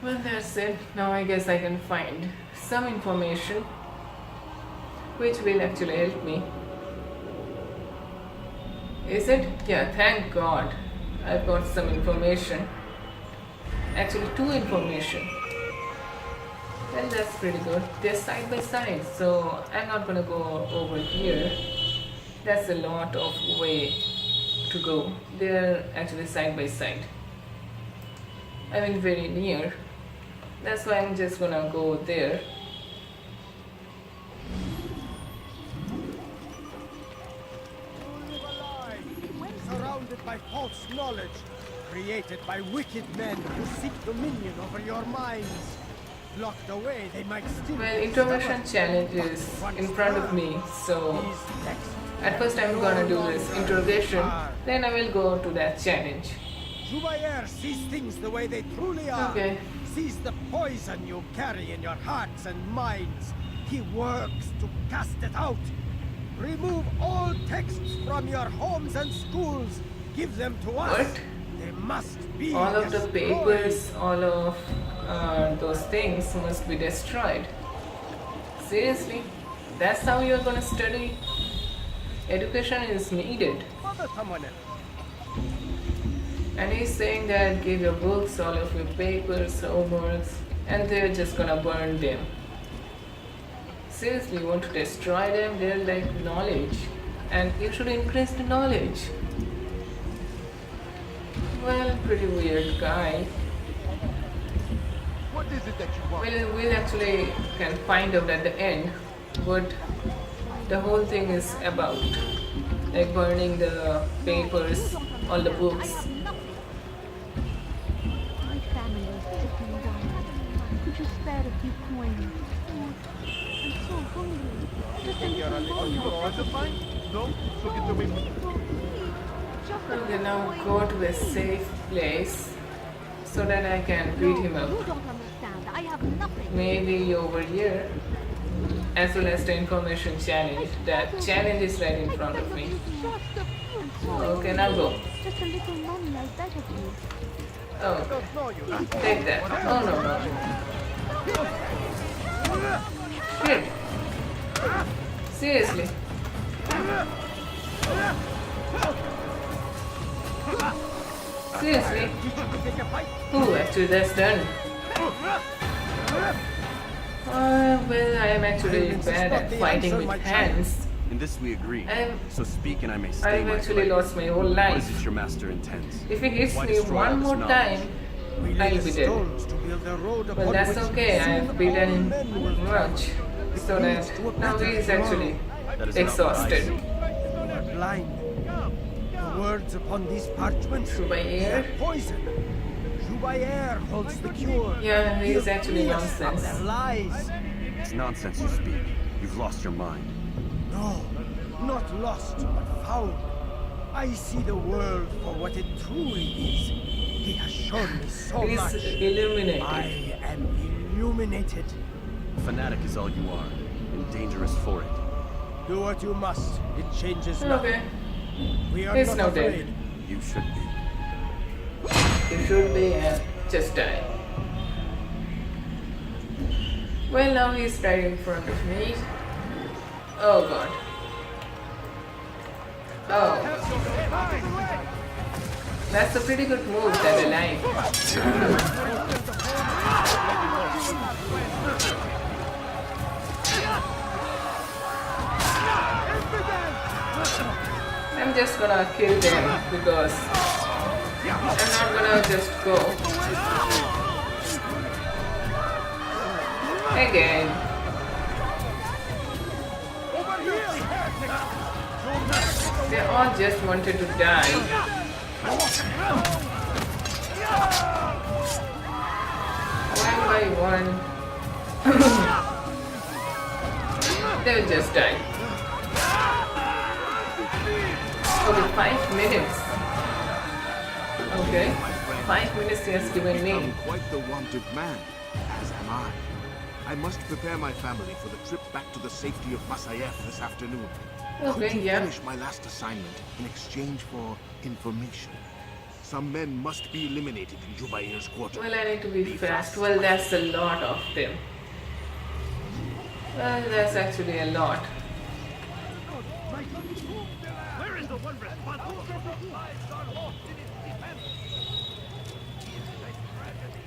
Well, that's it. Now I guess I can find some information which will actually help me. Is it? Yeah, thank God. I've got some information. Actually, two information. Well, that's pretty good. They're side by side, so I'm not gonna go over here. That's a lot of way to go. They're actually side by side. I mean, very near. That's why I'm just gonna go there. Surrounded by false knowledge, created by wicked men who seek dominion over your minds. Locked away, they might still. Well, intervention challenge is in front of me, so at first I'm gonna do this interrogation, then I will go to that challenge. Jubair sees things the way they truly are. Okay. Sees the poison you carry in your hearts and minds. He works to cast it out. Remove all texts from your homes and schools. Give them to us. What? They must be All of the destroyed. papers, all of those things must be destroyed. Seriously? That's how you're gonna study? Education is needed. Bother someone else. And he's saying that give your books, all of your papers, homeworks, and they're just gonna burn them. Seriously, you want to destroy them? They're like knowledge, and you should increase the knowledge. Well, pretty weird guy. What is it that you want? Well, we'll actually can find out at the end what the whole thing is about. Like burning the papers, all the books. My family is sick and dying. Could you spare a few coins? I'm so hungry. Just a little Hard to find? No? So get away from me. Okay, now go to a safe place so that I can beat him up. You don't understand. I have nothing. Maybe over here, as well as the information challenge. That challenge is right in front of me. Okay, now go. Just a little money, I beg of you. Oh, take that. Oh no, no. Shit. Seriously. Seriously? Ooh, actually that's done. Well, I am actually bad at fighting with hands. In this we agree. I'm- So speak and I may stay I've my actually blade. lost my whole What life. is it your master intends? If he hits Why me destroy all one this more knowledge? time, We I'll lay be the dead. stones to build a road But upon that's which okay, I soon have beaten all him men will much. So that now he is actually That is not what I exhausted. see. You are blind. The words upon these parchments Jubair? are poison. Jubair holds the cure. Yeah, he is actually He'll free us from nonsense. their lies. It's nonsense you speak. You've lost your mind. No, not lost, but found. I see the world for what it truly is. He has shown me so He is much. illuminated. I am illuminated. Fanatic is all you are, and dangerous for it. Do what you must. It changes nothing. Okay, We are He's not not dead. afraid. You should be. he should be just die. Well, now he's right in front of me. Oh god. Oh. That's a pretty good move, that alive. I'm just gonna kill them because I'm not gonna just go. Again. They all just wanted to die. One by one. They'll just die. Okay, 5 minutes. Okay. 5 minutes he has given me. I'm quite the wanted man, as am I. I must prepare my family for the trip back to the safety of Masayef this afternoon. Could Okay, you yeah. finish my last assignment in exchange for information? Some men must be eliminated in Jubair's quarter. Well, I need to be fast. Well, that's a lot of them. Well, that's actually a lot. Where is the one responsible for the lives are lost in its defense? He is a tragedy.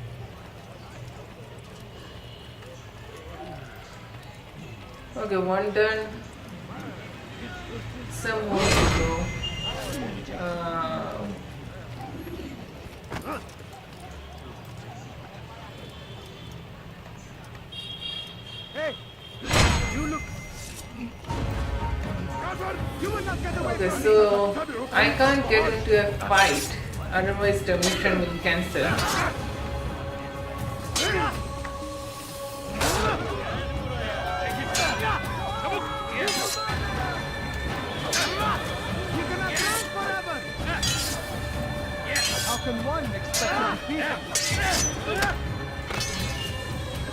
Okay, one done. Some more to go. Hey, you look. You will not get away Okay, from so me. I can't get into a fight, otherwise the mission will cancel. How can one expect to defeat him?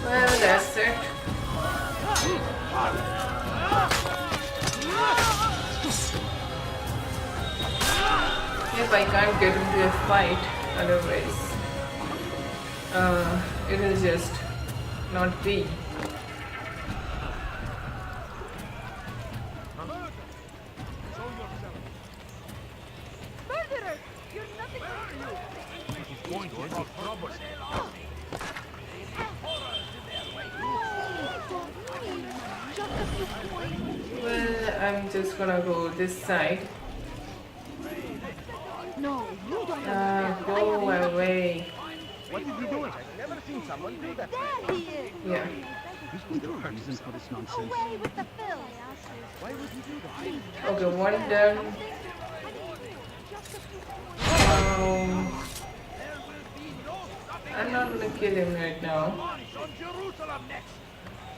Well, that's it. If I can't get into a fight, otherwise it will just not be. Murderer! You're nothing but He's going to cause trouble. just a few coins. Well, I'm just gonna go this side. No, you don't Go away. What is he doing? I've never seen someone do that. There he is! Yeah. Reason for this nonsense. Away with the filth! Why would he do that? Okay, one done. I'm not gonna kill him right now. March on Jerusalem next.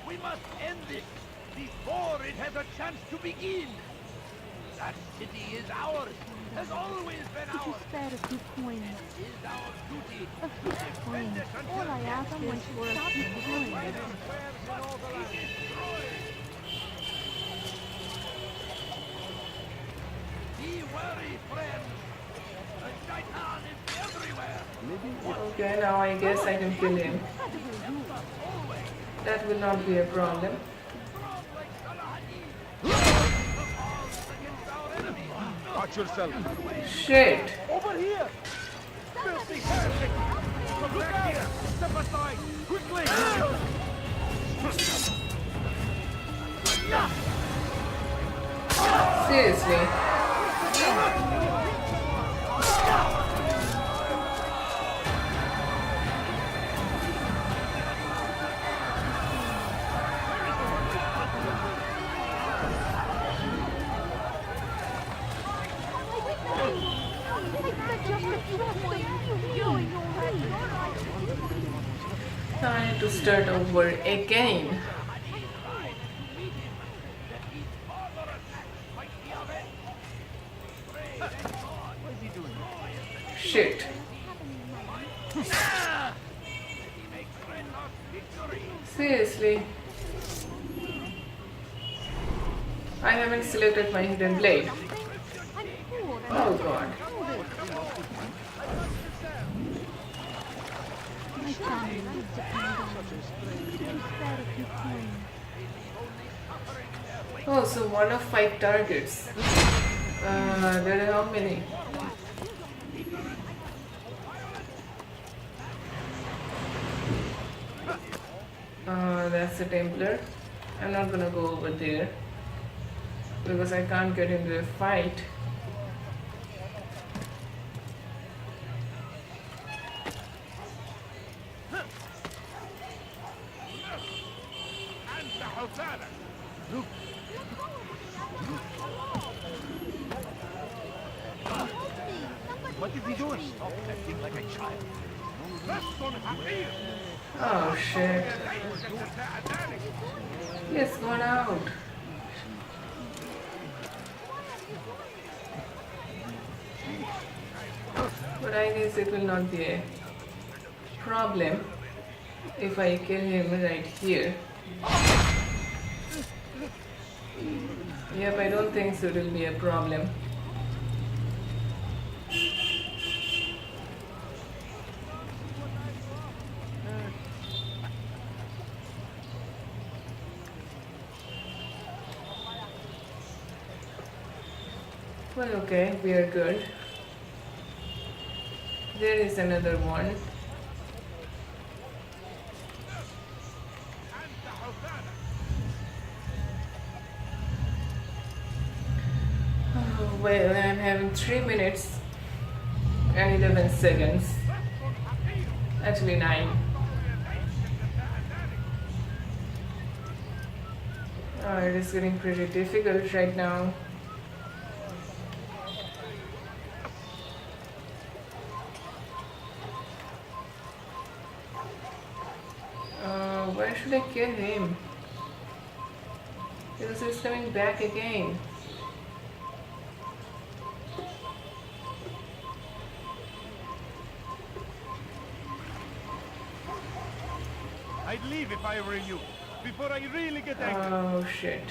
We must end this before it has a chance to begin. That city is ours, has always been Could you ours. spare a few coins? It is our duty. A few coins. All I ask is for a few coins. Be wary, friends. The Shaitan is everywhere. Okay, now I guess I can kill him. That will not be a problem. Watch yourself. Shit! Over here! Filthy heretic! Come back here! Step aside! Quickly! Seriously. Time to start over again. Shit. Seriously. I haven't selected my hidden blade. Oh god. My family depends on me. Could you spare a few coins? Oh, so 1 of 5 targets. There are how many? That's a Templar. I'm not gonna go over there because I can't get into a fight. What is he doing? Stop acting like a child. Oh shit. Yes, gone out. But I guess it will not be a problem if I kill him right here. Yep, I don't think so it will be a problem. Well, okay, we are good. There is another one. Oh, well, I'm having 3 minutes and 11 seconds. Actually 9. Oh, it is getting pretty difficult right now. Where should I kill him? Because he's coming back again. I'd leave if I were you, before I really get angry. Oh shit.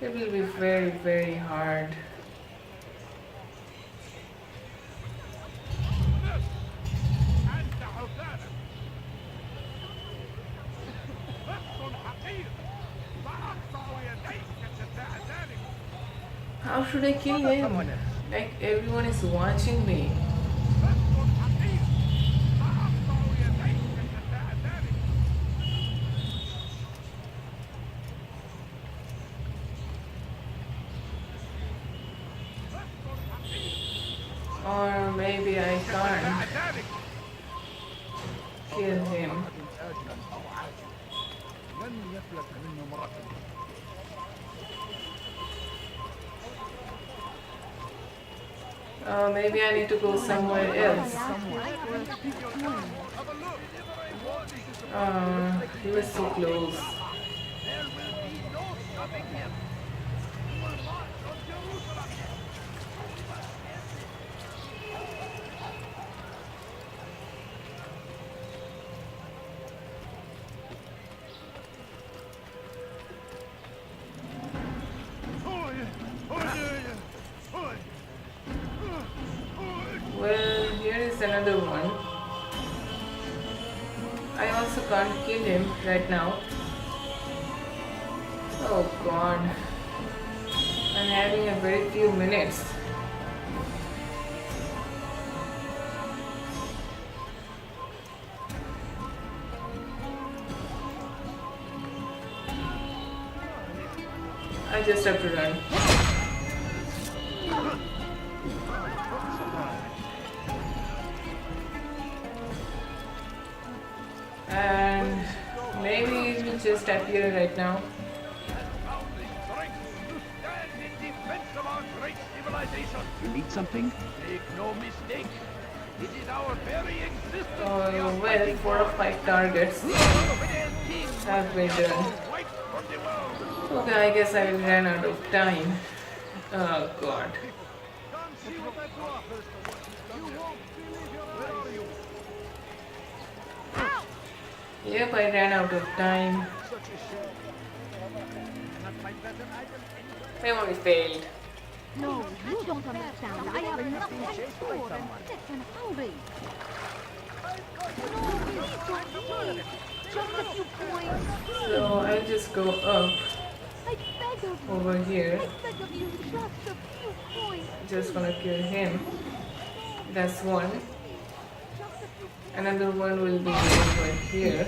It will be very, very hard. How should I kill him? Like everyone is watching me. him. Maybe I need to go somewhere else. He was so close. Well, here is another one. I also can't kill him right now. Oh god. I'm having a very few minutes. I just have to run. And maybe it will just appear right now. You need something? Make no mistake. It is our very existence. Oh, well, 4 or 5 targets have been done. Okay, I guess I ran out of time. Oh god. Yep, I ran out of time. I only failed. No, you don't understand. I have enough sword and stick and hungry. No, please don't leave. Just a few points. So I'll just go up I beg of you. over here. I beg of you, just a few points. Just gonna kill him. That's one. Another one will be over here.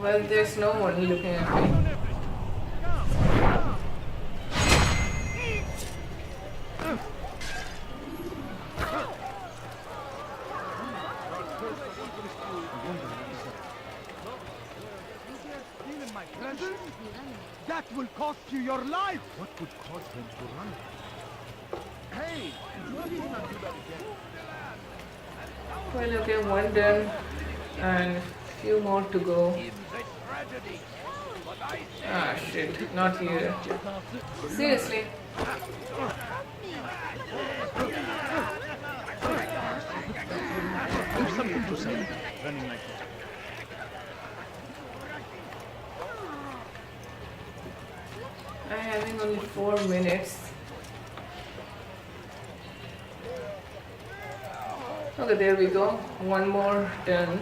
Well, there's no one looking at me. That will cost you your life! What would cause him to run? Hey! Please not do that again. Well, okay, one done. And few more to go. Ah, shit. Not here. Seriously. Have something to say. Running like that. I'm having only 4 minutes. Okay, there we go. One more done.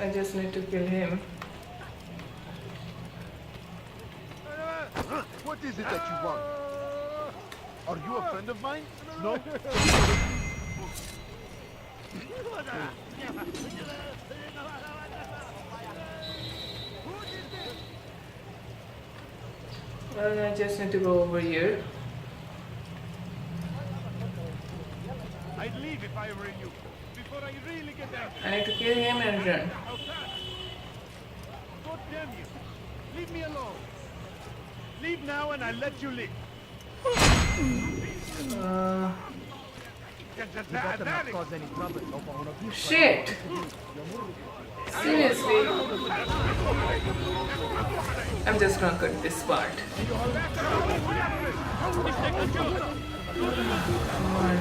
I just need to kill him. What is it that you want? Are you a friend of mine? No? Well, I just need to go over here. I'd leave if I were you. Before I really get there. I need to kill him and run. God damn you. Leave me alone. Leave now and I'll let you live. Shit! Seriously? I'm just gonna cut this part. Come on.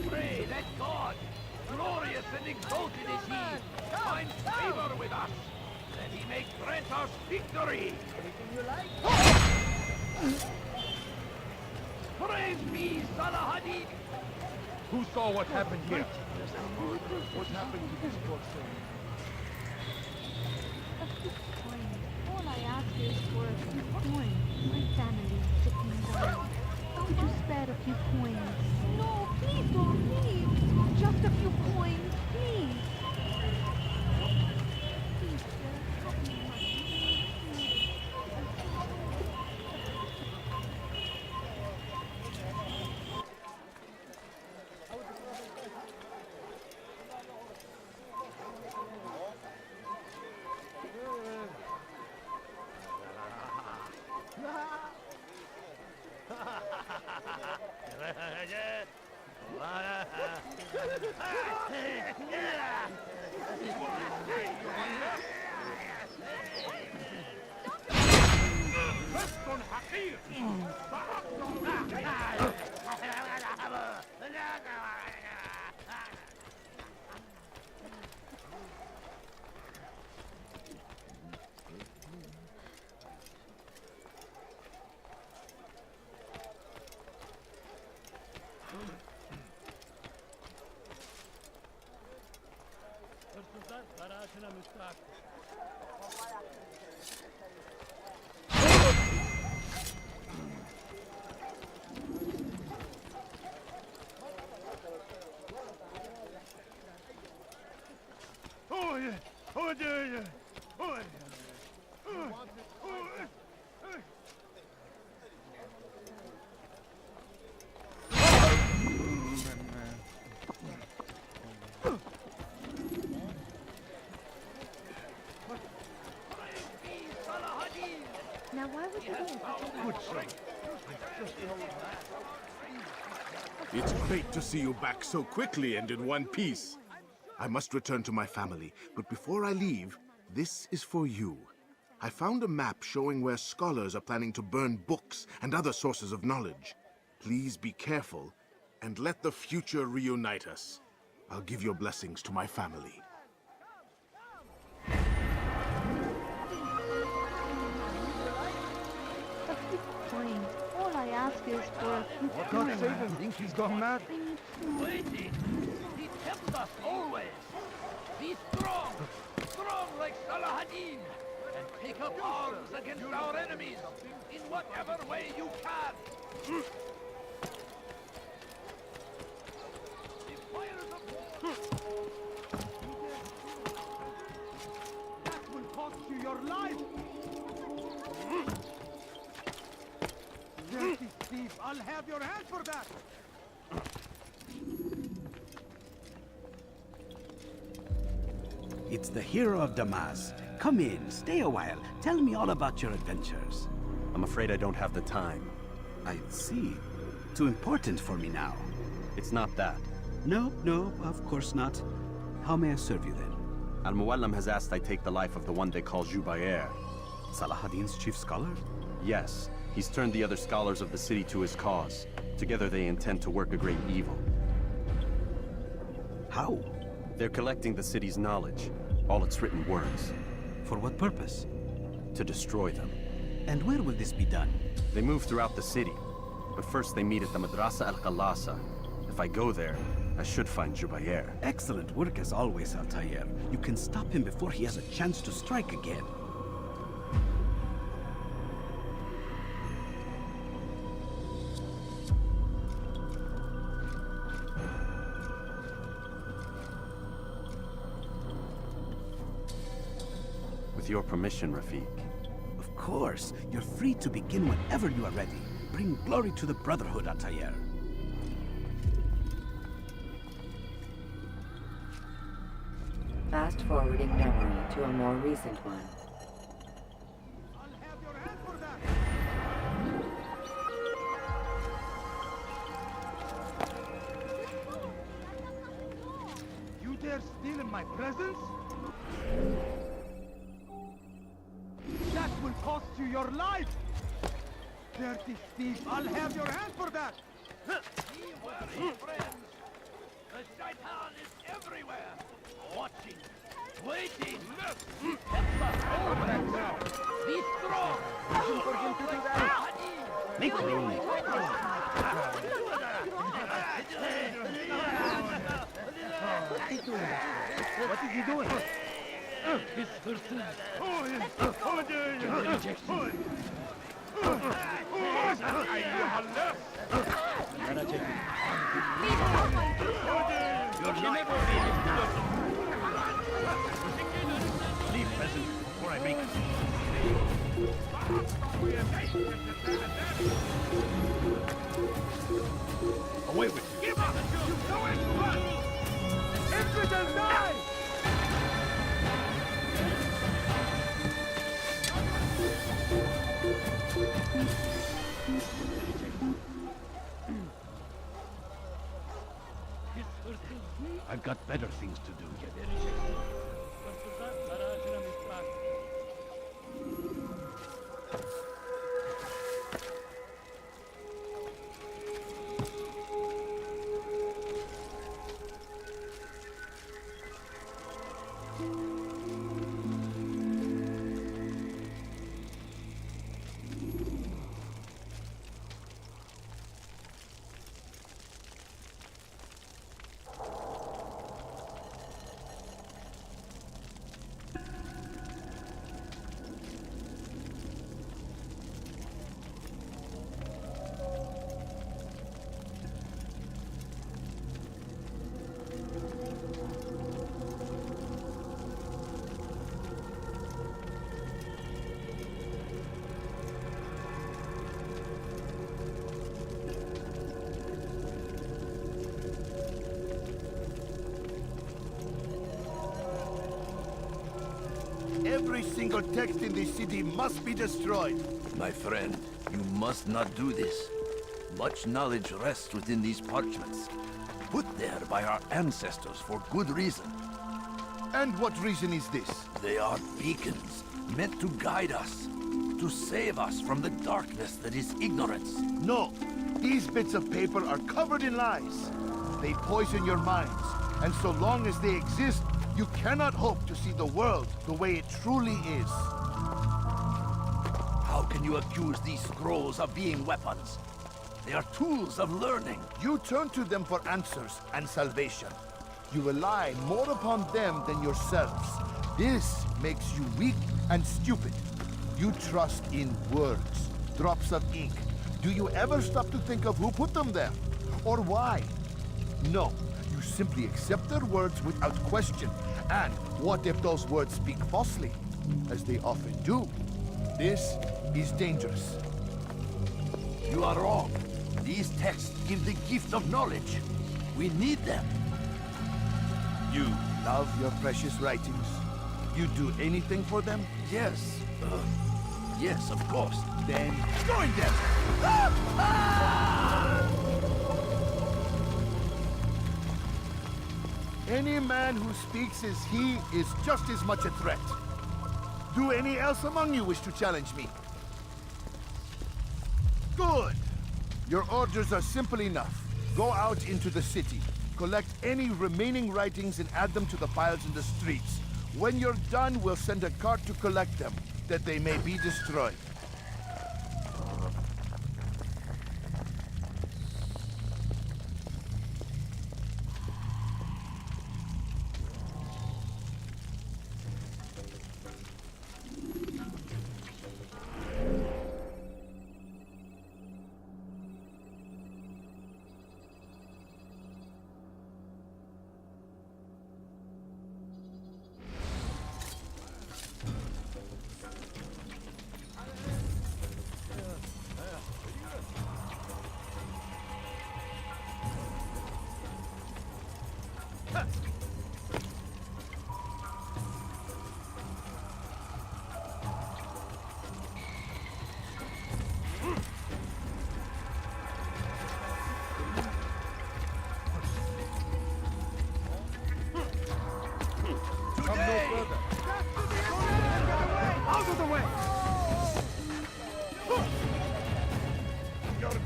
Pray that God, glorious and exalted is He, find favor with us, that He may grant us victory. Praise be Salah ad-Din. Who saw what happened here? What happened to this poor soul? A few coins. All I ask is for a few coins. My family is sick and dying. Don't you spare a few coins? No, please don't leave. Just a few coins, please. Please, sir. Help me, please. Now why would you do such a It's great to see you back so quickly and in one piece. I must return to my family, but before I leave, this is for you. I found a map showing where scholars are planning to burn books and other sources of knowledge. Please be careful, and let the future reunite us. I'll give your blessings to my family. A few coins. All I ask is for a few coins. God save him. Think he's gone mad? I need food. Waiting. He tempts us always. Be strong. Strong like Salah ad-Din. And take up arms against our enemies in whatever way you can. The fires of war. That will cost you your life! Dirty thief! I'll have your hand for that! It's the hero of Damas. Come in, stay a while. Tell me all about your adventures. I'm afraid I don't have the time. I see. Too important for me now. It's not that. No, of course not. How may I serve you then? Al-Muallim has asked I take the life of the one they call Jubayr. Salah ad-Din's chief scholar? Yes, he's turned the other scholars of the city to his cause. Together they intend to work a great evil. How? They're collecting the city's knowledge, all its written words. For what purpose? To destroy them. And where will this be done? They move throughout the city, but first they meet at the Madrasa al-Qalasa. If I go there, I should find Jubayr. Excellent work as always, Altair. You can stop him before he has a chance to strike again. With your permission, Rafiq. Of course. You're free to begin whenever you are ready. Bring glory to the Brotherhood, Altair. Fast forwarding memory to a more recent one. them my presents? That will cost you your life! Dirty thief, I'll have your hand for that! Be wary, friends. The Shaitan is everywhere. Watching. Waiting. Be strong. For him to do that! Make room. What is he doing? His person. Leave, peasant, before I make away with you. Give up! You go and run! Infidel, die! I've got better things to do. Every single text in this city must be destroyed. My friend, you must not do this. Much knowledge rests within these parchments, put there by our ancestors for good reason. And what reason is this? They are beacons, meant to guide us, to save us from the darkness that is ignorance. No, these bits of paper are covered in lies. They poison your minds, and so long as they exist, you cannot hope to see the world the way it truly is. How can you accuse these scrolls of being weapons? They are tools of learning. You turn to them for answers and salvation. You rely more upon them than yourselves. This makes you weak and stupid. You trust in words, drops of ink. Do you ever stop to think of who put them there? Or why? No, you simply accept their words without question. And what if those words speak falsely? As they often do. This is dangerous. You are wrong. These texts give the gift of knowledge. We need them. You love your precious writings? You'd do anything for them? Yes. Yes, of course. Then join them! Any man who speaks as he is just as much a threat. Do any else among you wish to challenge me? Good! Your orders are simple enough. Go out into the city, collect any remaining writings and add them to the piles in the streets. When you're done, we'll send a cart to collect them, that they may be destroyed.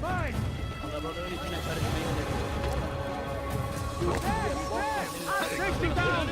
Mine! Take him down!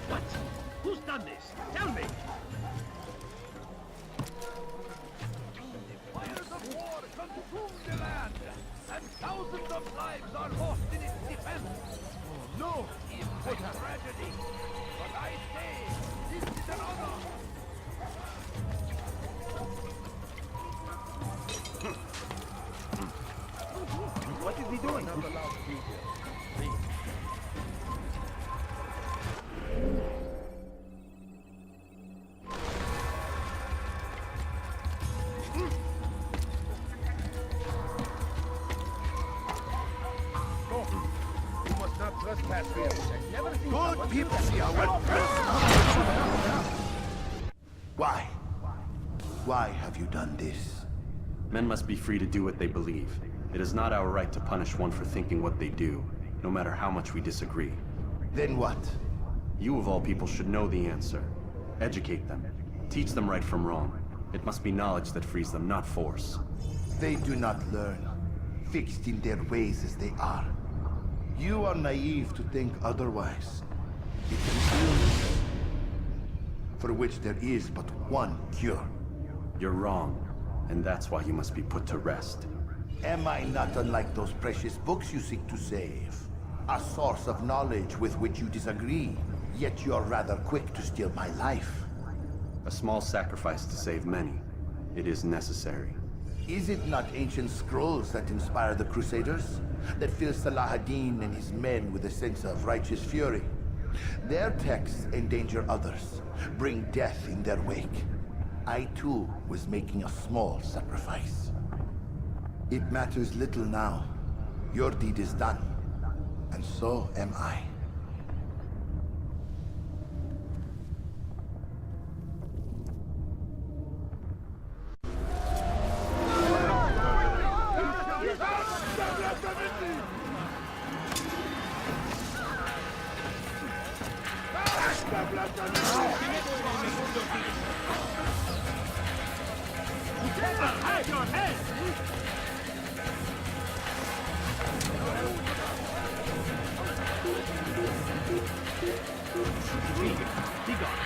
What? Who's done this? Tell me! The fires of war consume the land, and thousands of lives are lost in its defense. No, it's a tragedy. But I say, this is an honor. What is he doing? Not allowed to be here. Please. You must not trespass here. I've never seen Good people see our Why? Why have you done this? Men must be free to do what they believe. It is not our right to punish one for thinking what they do, no matter how much we disagree. Then what? You of all people should know the answer. Educate them. Teach them right from wrong. It must be knowledge that frees them, not force. They do not learn, fixed in their ways as they are. You are naive to think otherwise. It's an illness for which there is but one cure. You're wrong, and that's why you must be put to rest. Am I not unlike those precious books you seek to save? A source of knowledge with which you disagree, yet you're rather quick to steal my life. A small sacrifice to save many. It is necessary. Is it not ancient scrolls that inspire the Crusaders? That fill Salah ad-Din and his men with a sense of righteous fury? Their texts endanger others, bring death in their wake. I too was making a small sacrifice. It matters little now. Your deed is done, and so am I. Hide your head! Be gone.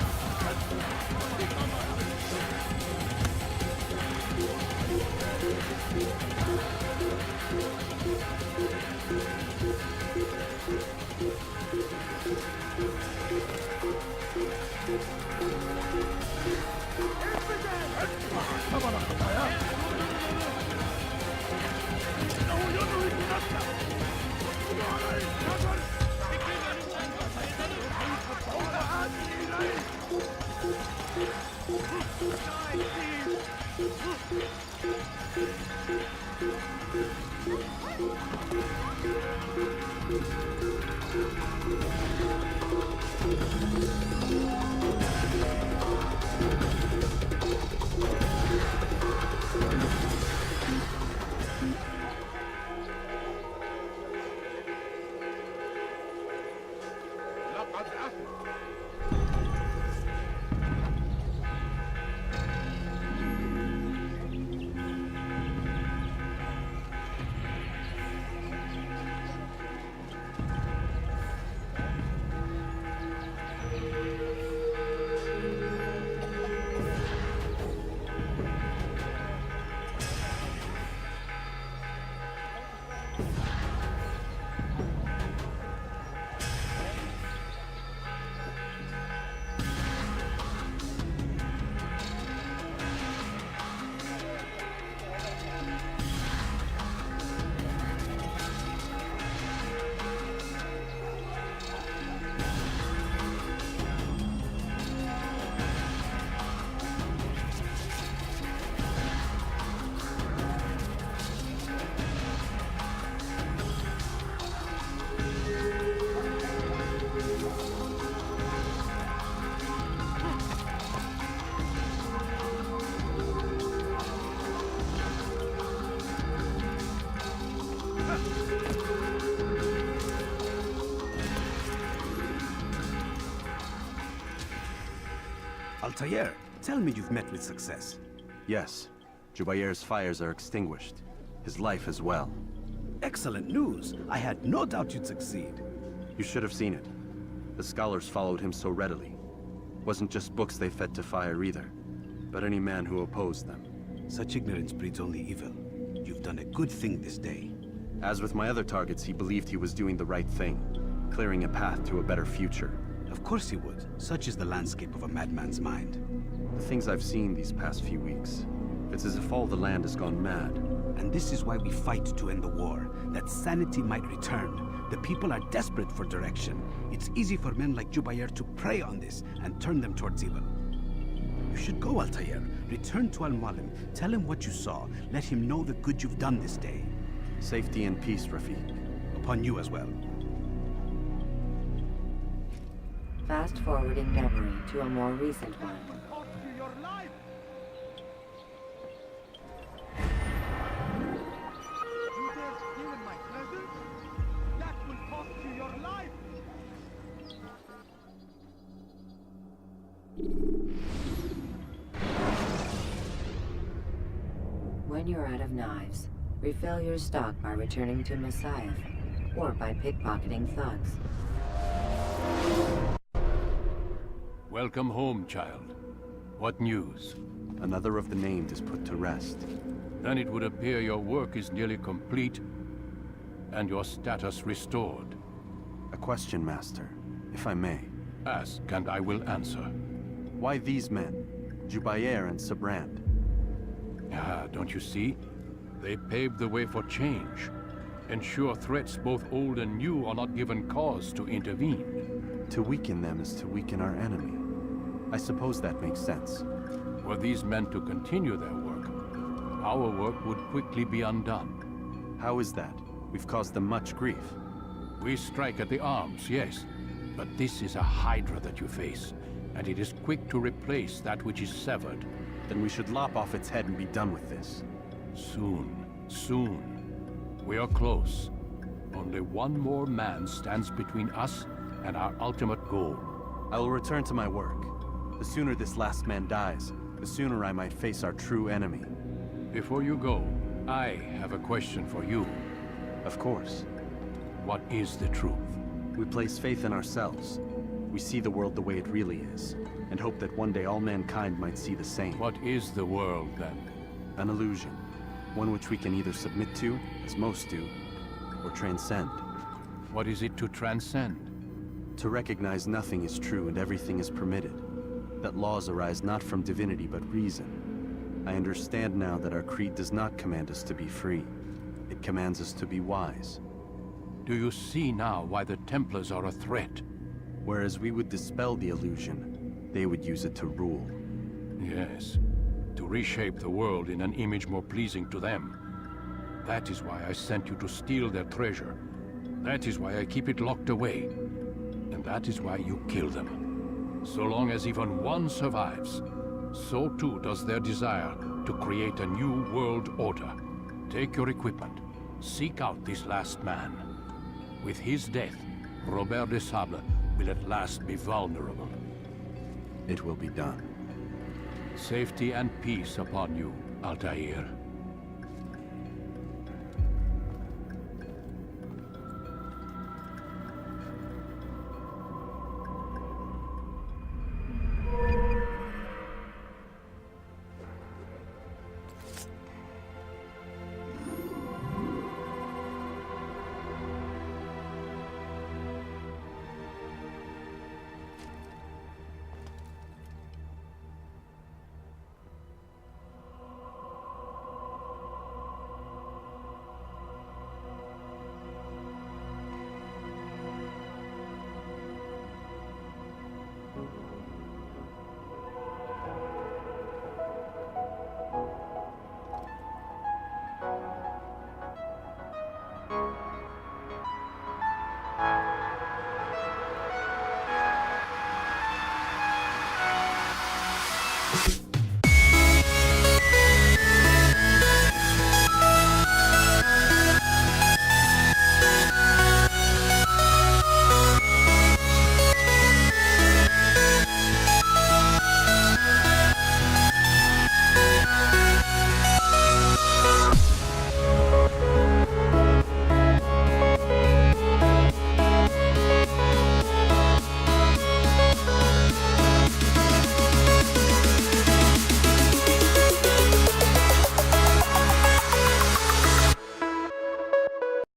Altair, tell me you've met with success. Yes. Jubair's fires are extinguished. His life as well. Excellent news. I had no doubt you'd succeed. You should have seen it. The scholars followed him so readily. Wasn't just books they fed to fire either, but any man who opposed them. Such ignorance breeds only evil. You've done a good thing this day. As with my other targets, he believed he was doing the right thing, clearing a path to a better future. Of course he would. Such is the landscape of a madman's mind. The things I've seen these past few weeks, it's as if all the land has gone mad. And this is why we fight to end the war, that sanity might return. The people are desperate for direction. It's easy for men like Jubair to prey on this and turn them towards evil. You should go, Altair. Return to Al-Mualim. Tell him what you saw. Let him know the good you've done this day. Safety and peace, Rafiq. Upon you as well. Fast forwarding memory to a more recent one. When you're out of knives, refill your stock by returning to Messiah, or by pickpocketing thugs. Welcome home, child. What news? Another of the named is put to rest. Then it would appear your work is nearly complete, and your status restored. A question, Master, if I may. Ask, and I will answer. Why these men? Jubair and Sabrand? Ah, don't you see? They paved the way for change. Ensure threats both old and new are not given cause to intervene. To weaken them is to weaken our enemy. I suppose that makes sense. Were these men to continue their work, our work would quickly be undone. How is that? We've caused them much grief. We strike at the arms, yes. But this is a hydra that you face, and it is quick to replace that which is severed. Then we should lop off its head and be done with this. Soon, soon. We are close. Only one more man stands between us and our ultimate goal. I will return to my work. The sooner this last man dies, the sooner I might face our true enemy. Before you go, I have a question for you. Of course. What is the truth? We place faith in ourselves. We see the world the way it really is, and hope that one day all mankind might see the same. What is the world, then? An illusion. One which we can either submit to, as most do, or transcend. What is it to transcend? To recognize nothing is true and everything is permitted. That laws arise not from divinity but reason. I understand now that our creed does not command us to be free. It commands us to be wise. Do you see now why the Templars are a threat? Whereas we would dispel the illusion, they would use it to rule. Yes, to reshape the world in an image more pleasing to them. That is why I sent you to steal their treasure. That is why I keep it locked away. And that is why you kill them. So long as even one survives, so too does their desire to create a new world order. Take your equipment. Seek out this last man. With his death, Robert de Sable will at last be vulnerable. It will be done. Safety and peace upon you, Altair.